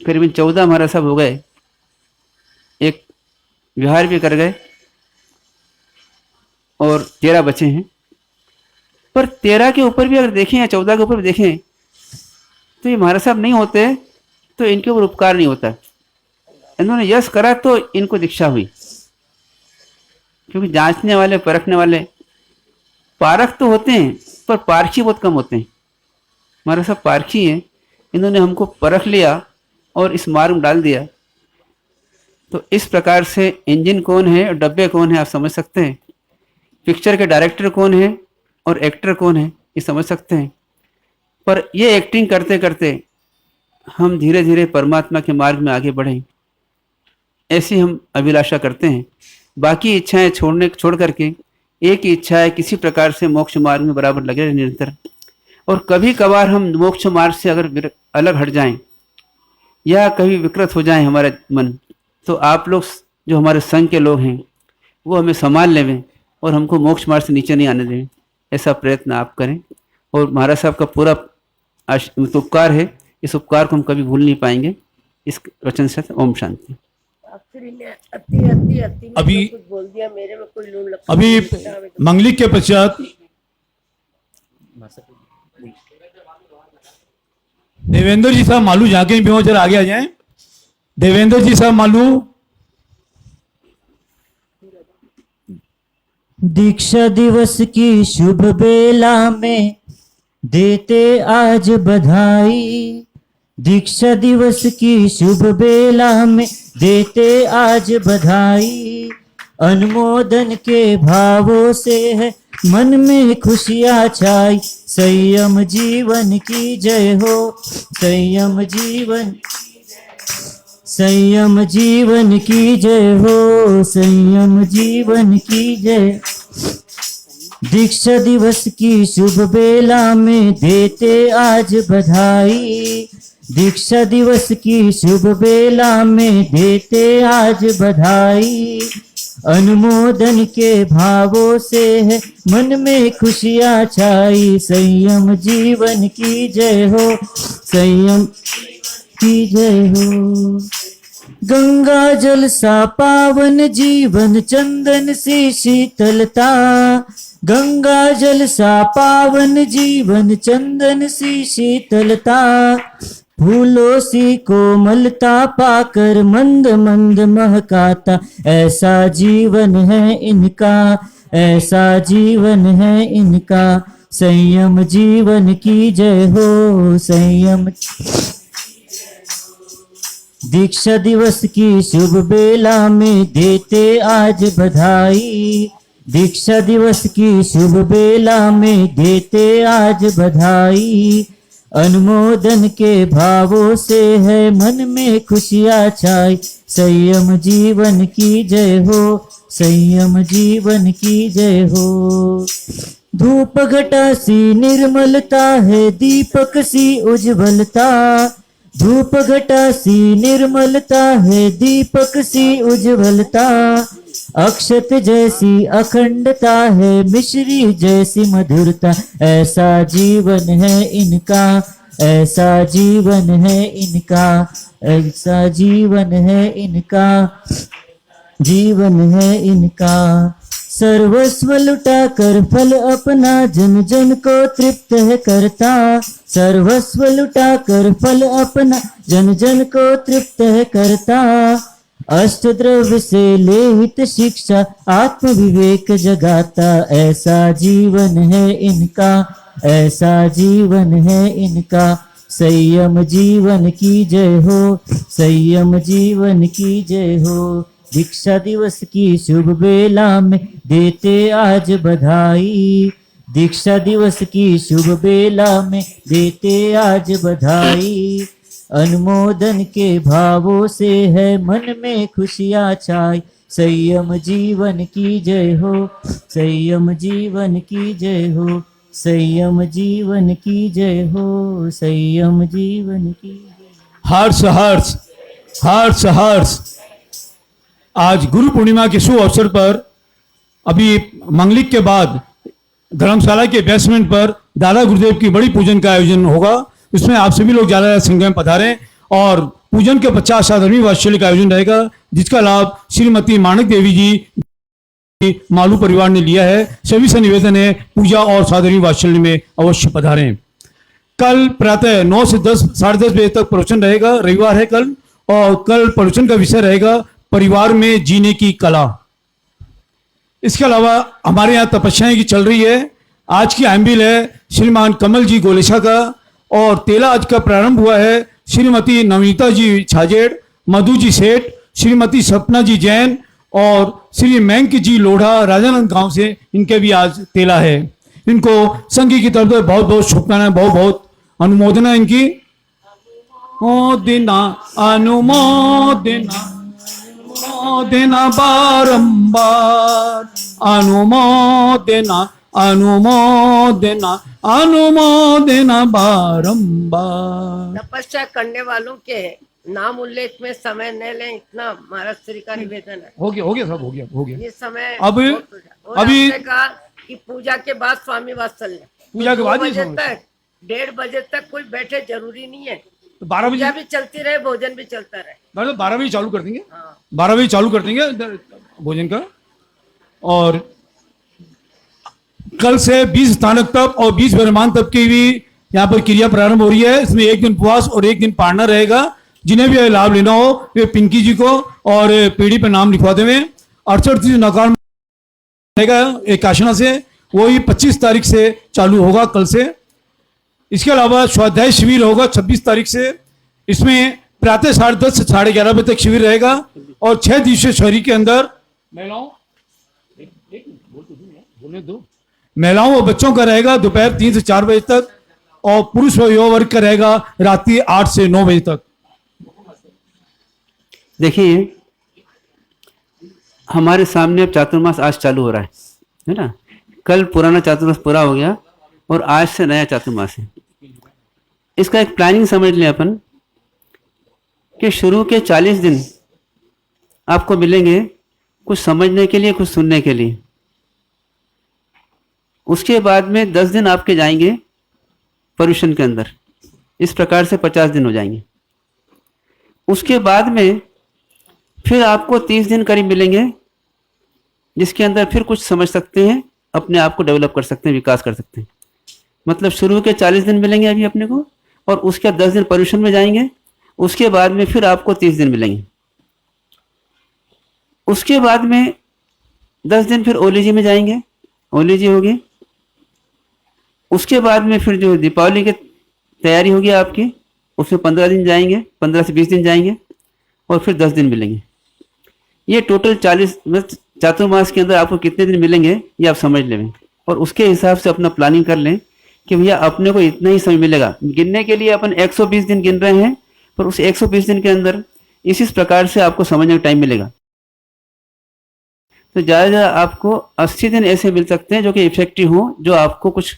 करीबन 14 महाराज साहब हो गए, एक विहार भी कर गए, और 13 बचे हैं। पर 13 के ऊपर भी अगर देखें या 14 के ऊपर भी देखें, तो ये महाराज साहब नहीं होते तो इनके ऊपर उपकार नहीं होता। इन्होंने यश करा तो इनको दीक्षा हुई, क्योंकि जांचने वाले, परखने वाले, पारख तो होते हैं पर पारखी बहुत कम होते हैं। महाराज साहब पारखी हैं, इन्होंने हमको परख लिया और इस मार्ग में डाल दिया। तो इस प्रकार से इंजन कौन है और डब्बे कौन है आप समझ सकते हैं, पिक्चर के डायरेक्टर कौन है और एक्टर कौन है ये समझ सकते हैं। पर ये एक्टिंग करते करते हम धीरे धीरे परमात्मा के मार्ग में आगे बढ़ें, ऐसी हम अभिलाषा करते हैं। बाकी इच्छाएं छोड़ करके एक ही इच्छा है, किसी प्रकार से मोक्ष मार्ग में बराबर लगे रहे निरंतर। और कभी कभार हम मोक्ष मार्ग से अगर अलग हट जाएं या कभी विकृत हो जाए हमारा मन, तो आप लोग जो हमारे संघ के लोग हैं वो हमें संभाल लेवें और हमको मोक्ष मार्ग से नीचे नहीं आने दें, ऐसा प्रयत्न आप करें। और महाराज साहब का पूरा उपकार है, इस उपकार को हम कभी भूल नहीं पाएंगे। इस वचन से ओम शांति। आखिरी ने अति अभी कुछ बोल दिया, मेरे में कोई लून लगता अभी मंगलिक के पश्चात देवेंद्र जी साहब मालू जहाँ कहीं भी हो जरा आगे आ जाएं। देवेंद्र जी साहब मालू। दीक्षा दिवस की शुभ बेला में देते आज बधाई, दीक्षा दिवस की शुभ बेला में देते आज बधाई। अनुमोदन के भावों से है मन में खुशियाँ छाई। संयम जीवन की जय हो, संयम जीवन, संयम जीवन की जय हो, संयम जीवन की जय। दीक्षा दिवस की शुभ बेला में देते आज बधाई। दीक्षा दिवस की शुभ बेला में देते आज बधाई। अनुमोदन के भावों से है मन में खुशियाँ छाई। संयम जीवन की जय हो, संयम की जय हो। गंगा जल सा पावन जीवन, चंदन सी शीतलता। गंगा जल सा पावन जीवन, चंदन सी शीतलता। फूलों सी कोमलता पाकर मंद मंद महकाता। ऐसा जीवन है इनका, ऐसा जीवन है इनका। संयम जीवन की जय हो, संयम। दीक्षा दिवस की शुभ बेला में देते आज बधाई। दीक्षा दिवस की शुभ बेला में देते आज बधाई। अनुमोदन के भावों से है मन में खुशियाँ छाई। संयम जीवन की जय हो, संयम जीवन की जय हो। धूप घटा सी निर्मलता है, दीपक सी उज्ज्वलता। धूप घटा सी निर्मलता है, दीपक सी उज्ज्वलता। अक्षत जैसी अखंडता है, मिश्री जैसी मधुरता। ऐसा जीवन है इनका, ऐसा जीवन है इनका, ऐसा जीवन है इनका, जीवन है इनका। सर्वस्व लुटा कर फल अपना जन जन को तृप्त है करता। सर्वस्व लुटा कर फल अपना जन जन को तृप्त है करता। अष्ट द्रव्य से लेहित शिक्षा आत्म विवेक जगाता। ऐसा जीवन है इनका, ऐसा जीवन है इनका। संयम जीवन की जय हो, संयम जीवन की जय हो। दीक्षा दिवस की शुभ बेला में देते आज बधाई। दीक्षा दिवस की शुभ बेला में देते आज बधाई। अनुमोदन के भावों से है मन में खुशियाँ छाई। संयम जीवन की जय हो, संयम जीवन की जय हो, संयम जीवन की जय हो, संयम जीवन की जय। हर्ष हर्ष हर्ष हर्ष। आज गुरु पूर्णिमा के शुभ अवसर पर अभी मंगलिक के बाद धर्मशाला के बेसमेंट पर दादा गुरुदेव की बड़ी पूजन का आयोजन होगा। इसमें आप सभी लोग ज़्यादा संख्या में पधारें और पूजन के 50 साधर्मी वात्सल्य का आयोजन रहेगा, जिसका लाभ श्रीमती माणक देवी जी मालू परिवार ने लिया है। सभी से निवेदन है पूजा और साधर्मी वात्सल्य में अवश्य पधारें। कल प्रातः 9 से 10 साढ़े 10 बजे तक प्रवचन रहेगा, रविवार है कल, और कल प्रवचन का विषय रहेगा परिवार में जीने की कला। इसके अलावा हमारे यहाँ तपस्याएं की चल रही है। आज की एम्बिल है श्रीमान कमल जी गोलेशा का, और तेला आज का प्रारंभ हुआ है श्रीमती नवनीता जी छाजेड़, मधु जी सेठ, श्रीमती सपना जी जैन और श्री मैंक जी लोढ़ा राजानंद गांव से, इनके भी आज तेला है। इनको संघ की तरफ से बहुत बहुत शुभकामनाएं, बहुत बहुत अनुमोदना इनकी। अनुमोदना अनुमोदना अनुमोदना बारंबार, अनुमोदना अनुमोदना अनुमोदना बारंबार। तपस्या करने वालों के नाम उल्लेख में समय न लें, इतना महाराज श्री का निवेदन है। हो गया सब हो गया। ये समय अब और अभी आपने कहा कि पूजा के बाद स्वामी वात्सल्य, पूजा के बाद 2 ही बजे स्वामी तक 1:30 बजे तक कोई बैठे, जरूरी नहीं है। तो 12 पूजा बजे भी चलती रहे, भोजन भी चलता रहे। मतलब 12 बजे चालू कर देंगे, हाँ। 12 बजे चालू कर देंगे भोजन का। और कल से 20 स्थानक तक और 20 वर्मान तक की भी यहाँ पर क्रिया प्रारंभ हो रही है। इसमें 1 दिन उपवास और 1 दिन पारना रहेगा। जिन्हें भी लाभ लेना हो वे पिंकी जी को और पीढ़ी पर नाम लिखवाते हुए 68 नकार रहेगा एक आशना से, वो ही 25 तारीख से चालू होगा कल से। इसके अलावा स्वाध्याय शिविर होगा 26 तारीख से। इसमें प्रातः 10:30 से 11:30 बजे तक शिविर रहेगा और 6 दिवसीय शहरी के अंदर महिलाओं महिलाओं और बच्चों का रहेगा दोपहर 3 से 4 बजे तक, और पुरुष व युवा वर्ग का रहेगा रात्रि 8 से 9 बजे तक। देखिए, हमारे सामने अब चातुर्मास आज चालू हो रहा है ना। कल पुराना चातुर्मास पूरा हो गया और आज से नया चातुर्मास है। इसका एक प्लानिंग समझ लें अपन कि शुरू के 40 दिन आपको मिलेंगे कुछ समझने के लिए, कुछ सुनने के लिए। उसके बाद में 10 दिन आपके जाएंगे पर्यूषण के अंदर। इस प्रकार से 50 दिन हो जाएंगे। उसके बाद में फिर आपको 30 दिन करीब मिलेंगे, जिसके अंदर फिर कुछ समझ सकते हैं, अपने आप को डेवलप कर सकते हैं, विकास कर सकते हैं। मतलब शुरू के 40 दिन मिलेंगे अभी अपने को, और उसके 10 दिन पर्यूषण में जाएंगे। उसके बाद में फिर आपको 30 दिन मिलेंगे। उसके बाद में 10 दिन फिर ओलीजी में जाएंगे, ओलीजी होगी। उसके बाद में फिर जो दीपावली की तैयारी होगी आपकी, उसमें 15 दिन जाएंगे, 15 से 20 दिन जाएंगे, और फिर 10 दिन मिलेंगे। ये टोटल 40 चातुर्मास के अंदर आपको कितने दिन मिलेंगे ये आप समझ लें, और उसके हिसाब से अपना प्लानिंग कर लें कि भैया अपने को इतना ही समय मिलेगा। गिनने के लिए अपन 120 दिन गिन रहे हैं, पर उस 120 दिन के अंदर इसी प्रकार से आपको समझने का टाइम मिलेगा। तो ज़्यादा आपको 80 दिन ऐसे मिल सकते हैं जो कि इफेक्टिव हो, जो आपको कुछ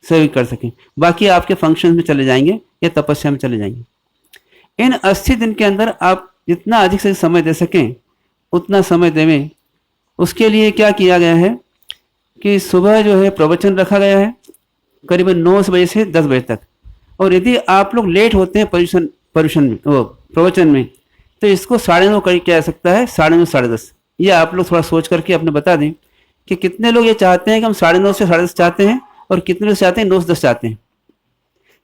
सहयोग कर सकें। बाकी आपके फंक्शन में चले जाएंगे या तपस्या में चले जाएंगे। इन 80 दिन के अंदर आप जितना अधिक से समय दे सकें उतना समय देवें। उसके लिए क्या किया गया है कि सुबह जो है प्रवचन रखा गया है करीबन 9 बजे से 10 बजे तक। और यदि आप लोग लेट होते हैं पर्यूषण में, प्रवचन में, तो इसको 9:30 करीब किया जा सकता है, 9:30 साढ़े 10। ये आप लोग थोड़ा सोच करके अपने बता दें कि कितने लोग ये चाहते हैं कि हम 9:30 से 10:30 चाहते हैं, और कितने लोग चाहते हैं 9 से 10 चाहते हैं।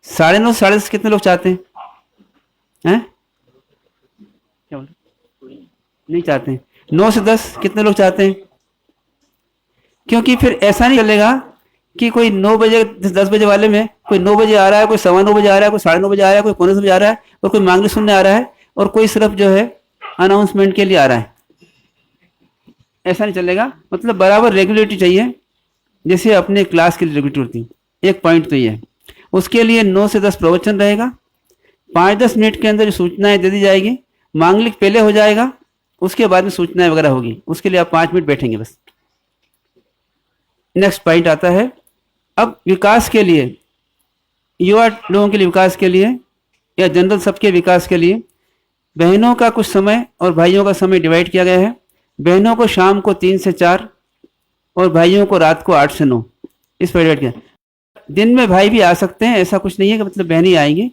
9:30 साढ़े 10 कितने लोग चाहते हैं? क्या बोल नहीं चाहते हैं। 9 से 10 कितने लोग चाहते हैं? क्योंकि फिर ऐसा नहीं चलेगा कि कोई 9 बजे 10 बजे वाले में कोई 9 बजे आ रहा है, कोई 9:15 बजे आ रहा है, कोई 9:30 बजे आ रहा है, कोई 9:45 बजे आ रहा है, और कोई मांगली सुनने आ रहा है, और कोई सिर्फ जो है अनाउंसमेंट के लिए आ रहा है। ऐसा नहीं चलेगा। मतलब बराबर रेगुलेटरी चाहिए, जैसे अपने क्लास के लिए रेगुलेटरी होती है। एक पॉइंट तो ये है। उसके लिए 9 से 10 प्रवचन रहेगा। 5-10 मिनट के अंदर जो सूचनाएं दे दी जाएगी, मांगलिक पहले हो जाएगा, उसके बाद में सूचनाएं वगैरह होगी। उसके लिए आप 5 मिनट बैठेंगे बस। नेक्स्ट पॉइंट आता है अब विकास के लिए, युवा लोगों के लिए विकास के लिए, या जनरल सबके विकास के लिए बहनों का कुछ समय और भाइयों का समय डिवाइड किया गया है। बहनों को शाम को 3 से 4 और भाइयों को रात को 8 से 9, इस पर डिवाइड किया। दिन में भाई भी आ सकते हैं, ऐसा कुछ नहीं है कि मतलब बहनें ही आएंगी,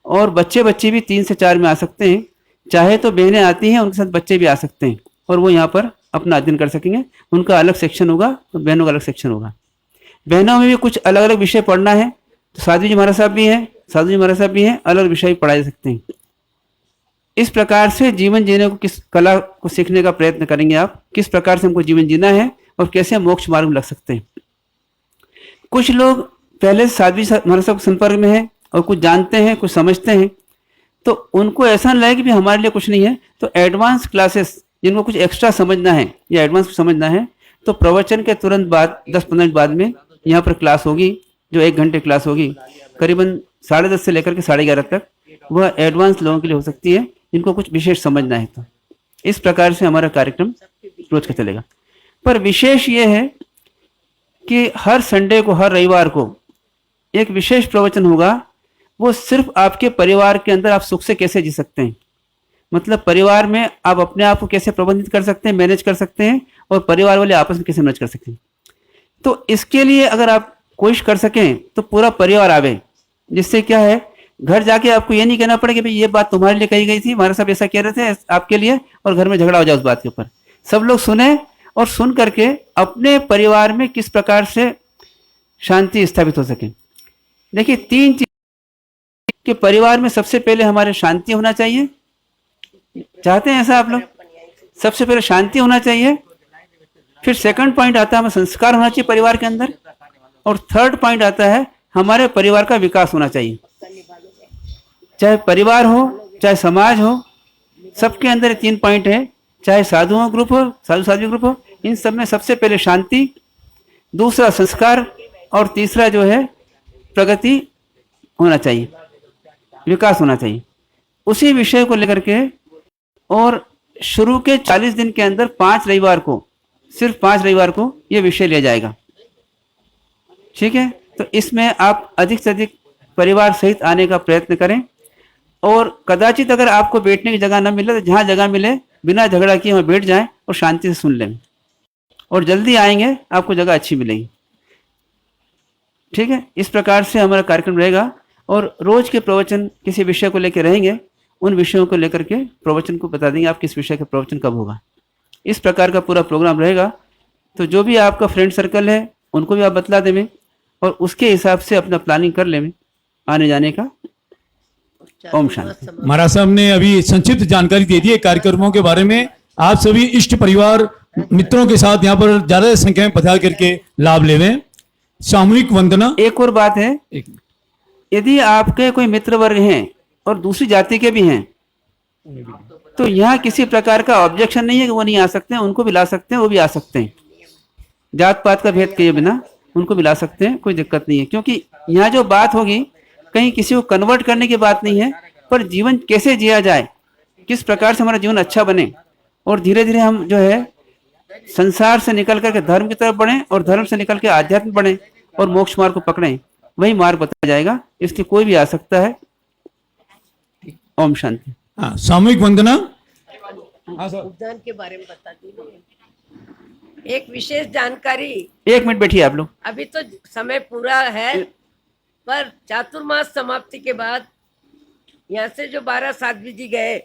और बच्चे भी 3 से 4 में आ सकते हैं। चाहे तो बहनें आती हैं, उनके साथ बच्चे भी आ सकते हैं, और वो यहाँ पर अपना अध्ययन कर सकेंगे। उनका अलग सेक्शन होगा तो बहनों का अलग सेक्शन होगा। बहनों में भी कुछ अलग अलग विषय पढ़ना है तो साधु जी महाराज साहब भी हैं, साधु जी महाराज साहब भी हैं, अलग विषय भी पढ़ाए जा सकते हैं। इस प्रकार से जीवन जीने को, किस कला को सीखने का प्रयत्न करेंगे आप, किस प्रकार से हमको जीवन जीना है और कैसे हम मोक्ष मार्ग में लग सकते हैं। कुछ लोग पहले से साधु जी महाराज साहब के संपर्क में हैं और कुछ जानते हैं, कुछ समझते हैं, तो उनको ऐसा नहीं लगे कि भी हमारे लिए कुछ नहीं है। तो एडवांस क्लासेस, जिनको कुछ एक्स्ट्रा समझना है या एडवांस समझना है, तो प्रवचन के तुरंत बाद 10-15 मिनट बाद में यहाँ पर क्लास होगी, जो 1 घंटे क्लास होगी, करीबन 10:30 से लेकर के 11:30 तक। वह एडवांस लोगों के लिए हो सकती है, जिनको कुछ विशेष समझना है। तो इस प्रकार से हमारा कार्यक्रम रोज का चलेगा। पर विशेष ये है कि हर संडे को, हर रविवार को एक विशेष प्रवचन होगा। वो सिर्फ आपके परिवार के अंदर आप सुख से कैसे जी सकते हैं, मतलब परिवार में आप अपने आप को कैसे प्रबंधित कर सकते हैं, मैनेज कर सकते हैं, और परिवार वाले आपस में कैसे मैनेज कर सकते हैं। तो इसके लिए अगर आप कोशिश कर सकें तो पूरा परिवार आवे, जिससे क्या है, घर जाके आपको ये नहीं कहना पड़े कि भाई ये बात तुम्हारे लिए कही गई थी, हमारे साहब ऐसा कह रहे थे आपके लिए, और घर में झगड़ा हो जाए उस बात के ऊपर। सब लोग सुने और सुन करके अपने परिवार में किस प्रकार से शांति स्थापित हो सके। देखिए 3 चीज के परिवार में सबसे पहले हमारे शांति होना चाहिए। चाहते हैं ऐसा आप लोग? सबसे पहले शांति होना चाहिए। फिर सेकंड पॉइंट आता है हमें संस्कार होना चाहिए परिवार के अंदर, और थर्ड पॉइंट आता है हमारे परिवार का विकास होना चाहिए। चाहे परिवार हो, चाहे समाज हो, सबके अंदर 3 पॉइंट है। चाहे साधुओं ग्रुप हो, साधु साध्वी ग्रुप हो, इन सब में सबसे पहले शांति, दूसरा संस्कार, और तीसरा जो है प्रगति होना चाहिए, विकास होना चाहिए, उसी विषय को लेकर के। और शुरू के 40 दिन के अंदर 5 रविवार को, सिर्फ 5 रविवार को ये विषय लिया जाएगा। ठीक है, तो इसमें आप अधिक से अधिक परिवार सहित आने का प्रयत्न करें। और कदाचित अगर आपको बैठने की जगह न मिले तो जहाँ जगह मिले बिना झगड़ा किए वहाँ बैठ जाएं और शांति से सुन लें, और जल्दी आएंगे आपको जगह अच्छी मिलेगी। ठीक है, इस प्रकार से हमारा कार्यक्रम रहेगा। और रोज के प्रवचन किसी विषय को लेकर रहेंगे, उन विषयों को लेकर के प्रवचन को बता देंगे आप किस विषय का प्रवचन कब होगा। इस प्रकार का पूरा प्रोग्राम रहेगा। तो जो भी आपका फ्रेंड सर्कल है उनको भी आप बतला दें, और उसके हिसाब से अपना प्लानिंग कर लें आने जाने का। ओम शांति। महाराज साहब ने अभी संक्षिप्त जानकारी दे दी है कार्यक्रमों के बारे में। आप सभी इष्ट परिवार मित्रों के साथ यहाँ पर ज्यादा संख्या में पधार करके लाभ लेवें। सामूहिक वंदना। एक और बात है, यदि आपके कोई मित्र वर्ग हैं और दूसरी जाति के भी हैं तो यहाँ किसी प्रकार का ऑब्जेक्शन नहीं है कि वो नहीं आ सकते हैं, उनको भी ला सकते हैं, वो भी आ सकते हैं। जात पात का भेद किए बिना उनको भी ला सकते हैं, कोई दिक्कत नहीं है। क्योंकि यहाँ जो बात होगी कहीं किसी को कन्वर्ट करने की बात नहीं है, पर जीवन कैसे जिया जाए, किस प्रकार से हमारा जीवन अच्छा बने, और धीरे धीरे हम जो है संसार से निकल करके धर्म की तरफ बढ़ें, और धर्म से निकल के आध्यात्म बढ़ें, और मोक्ष मार्ग को पकड़ें, वही मार्ग बताया जाएगा। इसलिए कोई भी आ सकता है। ओम शांति। हाँ, सामूहिक वंदना। उद्यान के बारे में बता दीजिए एक विशेष जानकारी। 1 मिनट बैठिए आप लोग। अभी तो समय पूरा है, पर चातुर्मास समाप्ति के बाद यहाँ से जो 12 साध्वी जी गए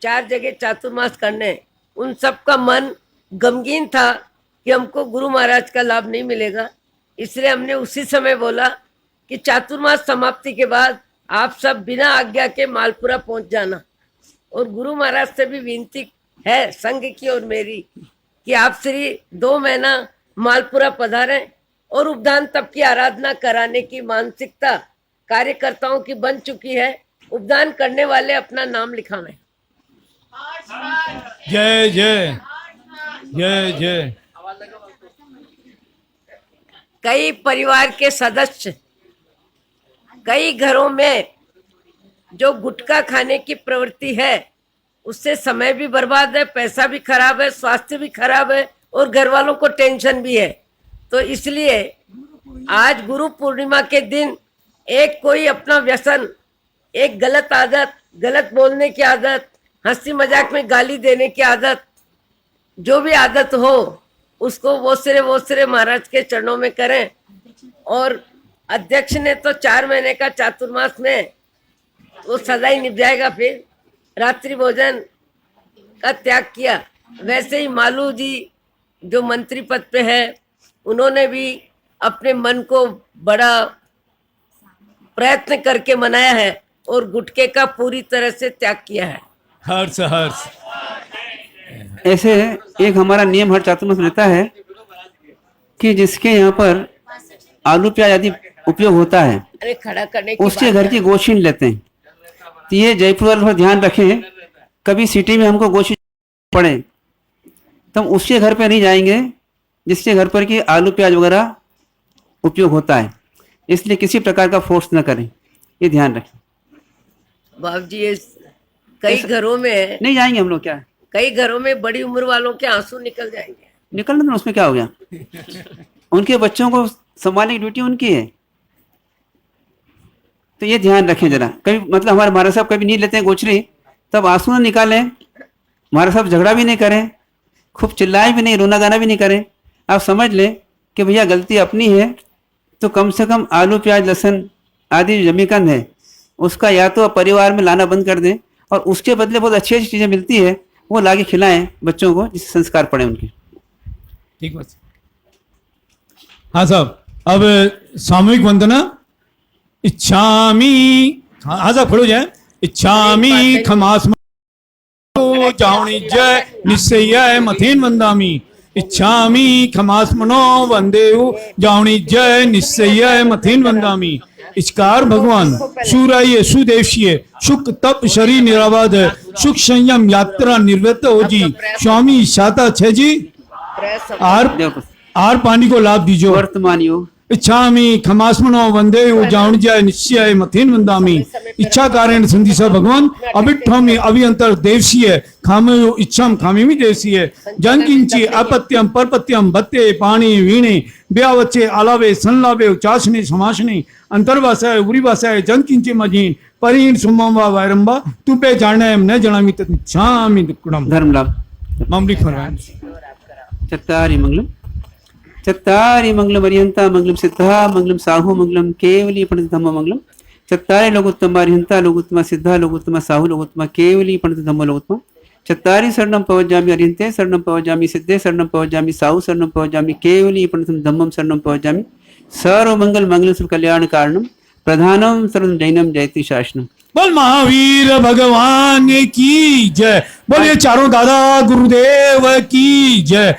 4 जगह चातुर्मास करने, उन सब का मन गमगीन था कि हमको गुरु महाराज का लाभ नहीं मिलेगा। इसलिए हमने उसी समय बोला कि चातुर्मास समाप्ति के बाद आप सब बिना आज्ञा के मालपुरा पहुंच जाना। और गुरु महाराज से भी विनती है संघ की और मेरी कि आप श्री 2 महीना मालपुरा पधारें, और उपदान तप की आराधना कराने की मानसिकता कार्यकर्ताओं की बन चुकी है। उपदान करने वाले अपना नाम लिखावें। जय जय जय जय। कई परिवार के सदस्य, कई घरों में जो गुटखा खाने की प्रवृत्ति है, उससे समय भी बर्बाद है, पैसा भी खराब है, स्वास्थ्य भी खराब है, और घर वालों को टेंशन भी है। तो इसलिए आज गुरु पूर्णिमा के दिन एक कोई अपना व्यसन, एक गलत आदत, गलत बोलने की आदत, हंसी मजाक में गाली देने की आदत, जो भी आदत हो उसको वो सिरे महाराज के चरणों में करें। और अध्यक्ष ने तो 4 महीने का चातुर्मास में वो सदा ही निभ जाएगा, फिर रात्रि भोजन का त्याग किया। वैसे ही मालू जी जो मंत्री पद पे है, उन्होंने भी अपने मन को बड़ा प्रयत्न करके मनाया है और गुटखे का पूरी तरह से त्याग किया है। हर्ष हर्ष। ऐसे एक हमारा नियम हर चातुर्मास में रहता है कि जिसके यहाँ पर आलू प्याज आदि उपयोग होता है, अरे खड़ा करने की उसके बात घर है। की गोशीन लेते हैं। तो ये जयपुर वाले थोड़ा ध्यान रखें, कभी सिटी में हमको गोशी पड़े तो हम उसके घर पे नहीं जाएंगे जिसके घर पर कि आलू प्याज वगैरह उपयोग होता है। इसलिए किसी प्रकार का फोर्स न करें, ये ध्यान रखें। बाबू जी ये कई घरों में, नहीं जाएंगे हम लोग, क्या है? कई घरों में बड़ी उम्र वालों के आंसू निकल जाएंगे। निकलना तो उसमें क्या हो गया, उनके बच्चों को संभालने की ड्यूटी उनकी है। तो ये ध्यान रखें जरा। कभी मतलब हमारे महाराज साहब कभी नहीं लेते हैं गोचरी, तब आंसू ना निकालें, महाराज साहब झगड़ा भी नहीं करें, खूब चिल्लाए भी नहीं, रोना गाना भी नहीं करें। आप समझ लें कि भैया गलती अपनी है, तो कम से कम आलू प्याज लहसुन आदि जो जमीकंद है उसका या तो आप परिवार में लाना बंद कर दें, और उसके बदले बहुत अच्छी अच्छी चीज़ें मिलती है वो ला के खिलाएं बच्चों को, जिससे संस्कार पड़े उनके। ठीक बस। हाँ साहब, अब सामूहिक वंदना। इच्छामी, हाँ साहब खड़ो जाए। इच्छामी खमास जावणी जय निश्चय मथेन वंदामी। इच्छामी खमास मनो वंदेहु जावणी जय निश्चय मथेन वंदामी। इचकार भगवान सूराय सुदेशीय सुख तप शरीर निराबाद है, सुख संयम यात्रा निर्वृत्त हो जी। स्वामी शाता छे जी आर आहार पानी को लाभ दीजो। वर्तमान योग इच्छामि खमास्मनो वंदे जावणज्याय निश्चय मथेन वंदामि। इच्छा कारण संदिशा भगवान अभिठ्ठामि अभिअंतर देवसीय खामयो इच्छाम खामिमि देवसीय जनकिंची अपत्यम परपत्यम भत्ते पाणी वीणे ब्यावच्चे आलावे संलावे उचासने समासने अंतर्वासाय उरिवासाय जनकिंची मजीन परीन सुमवा वैरंबा तुपे जाने न जनामि तच्छामि दुक्कडम। धर्म लाभ मामूली फरमान। चत्तारि मंगलम चत्तारि मंगलम अरिहंता मंगलम सिद्धा मंगलम साहू मंगलम केवली पंडित धम्म मंगलम। चत्तारि लोकोत्तम अरिहंता लोकोत्तम सिद्धा लोकोत्तम साहू लोकोत्तम केवली पंडित धम्म लोकोत्तम। चत्तारि शरणं पवज्जामि अरिहंते शरणं पवज्जामि सिद्धे शरणं पवज्जामि साहू शरणं पवज्जामि केवली पंडितं धम्मं शरणं पवज्जामि। सर्वमंगल मंगल सुख कल्याण कारणम प्रधानम सर्व जैनम जयति शासनम। बोल महावीर भगवान की जय। बोलिए चारों दादा गुरुदेव की जय।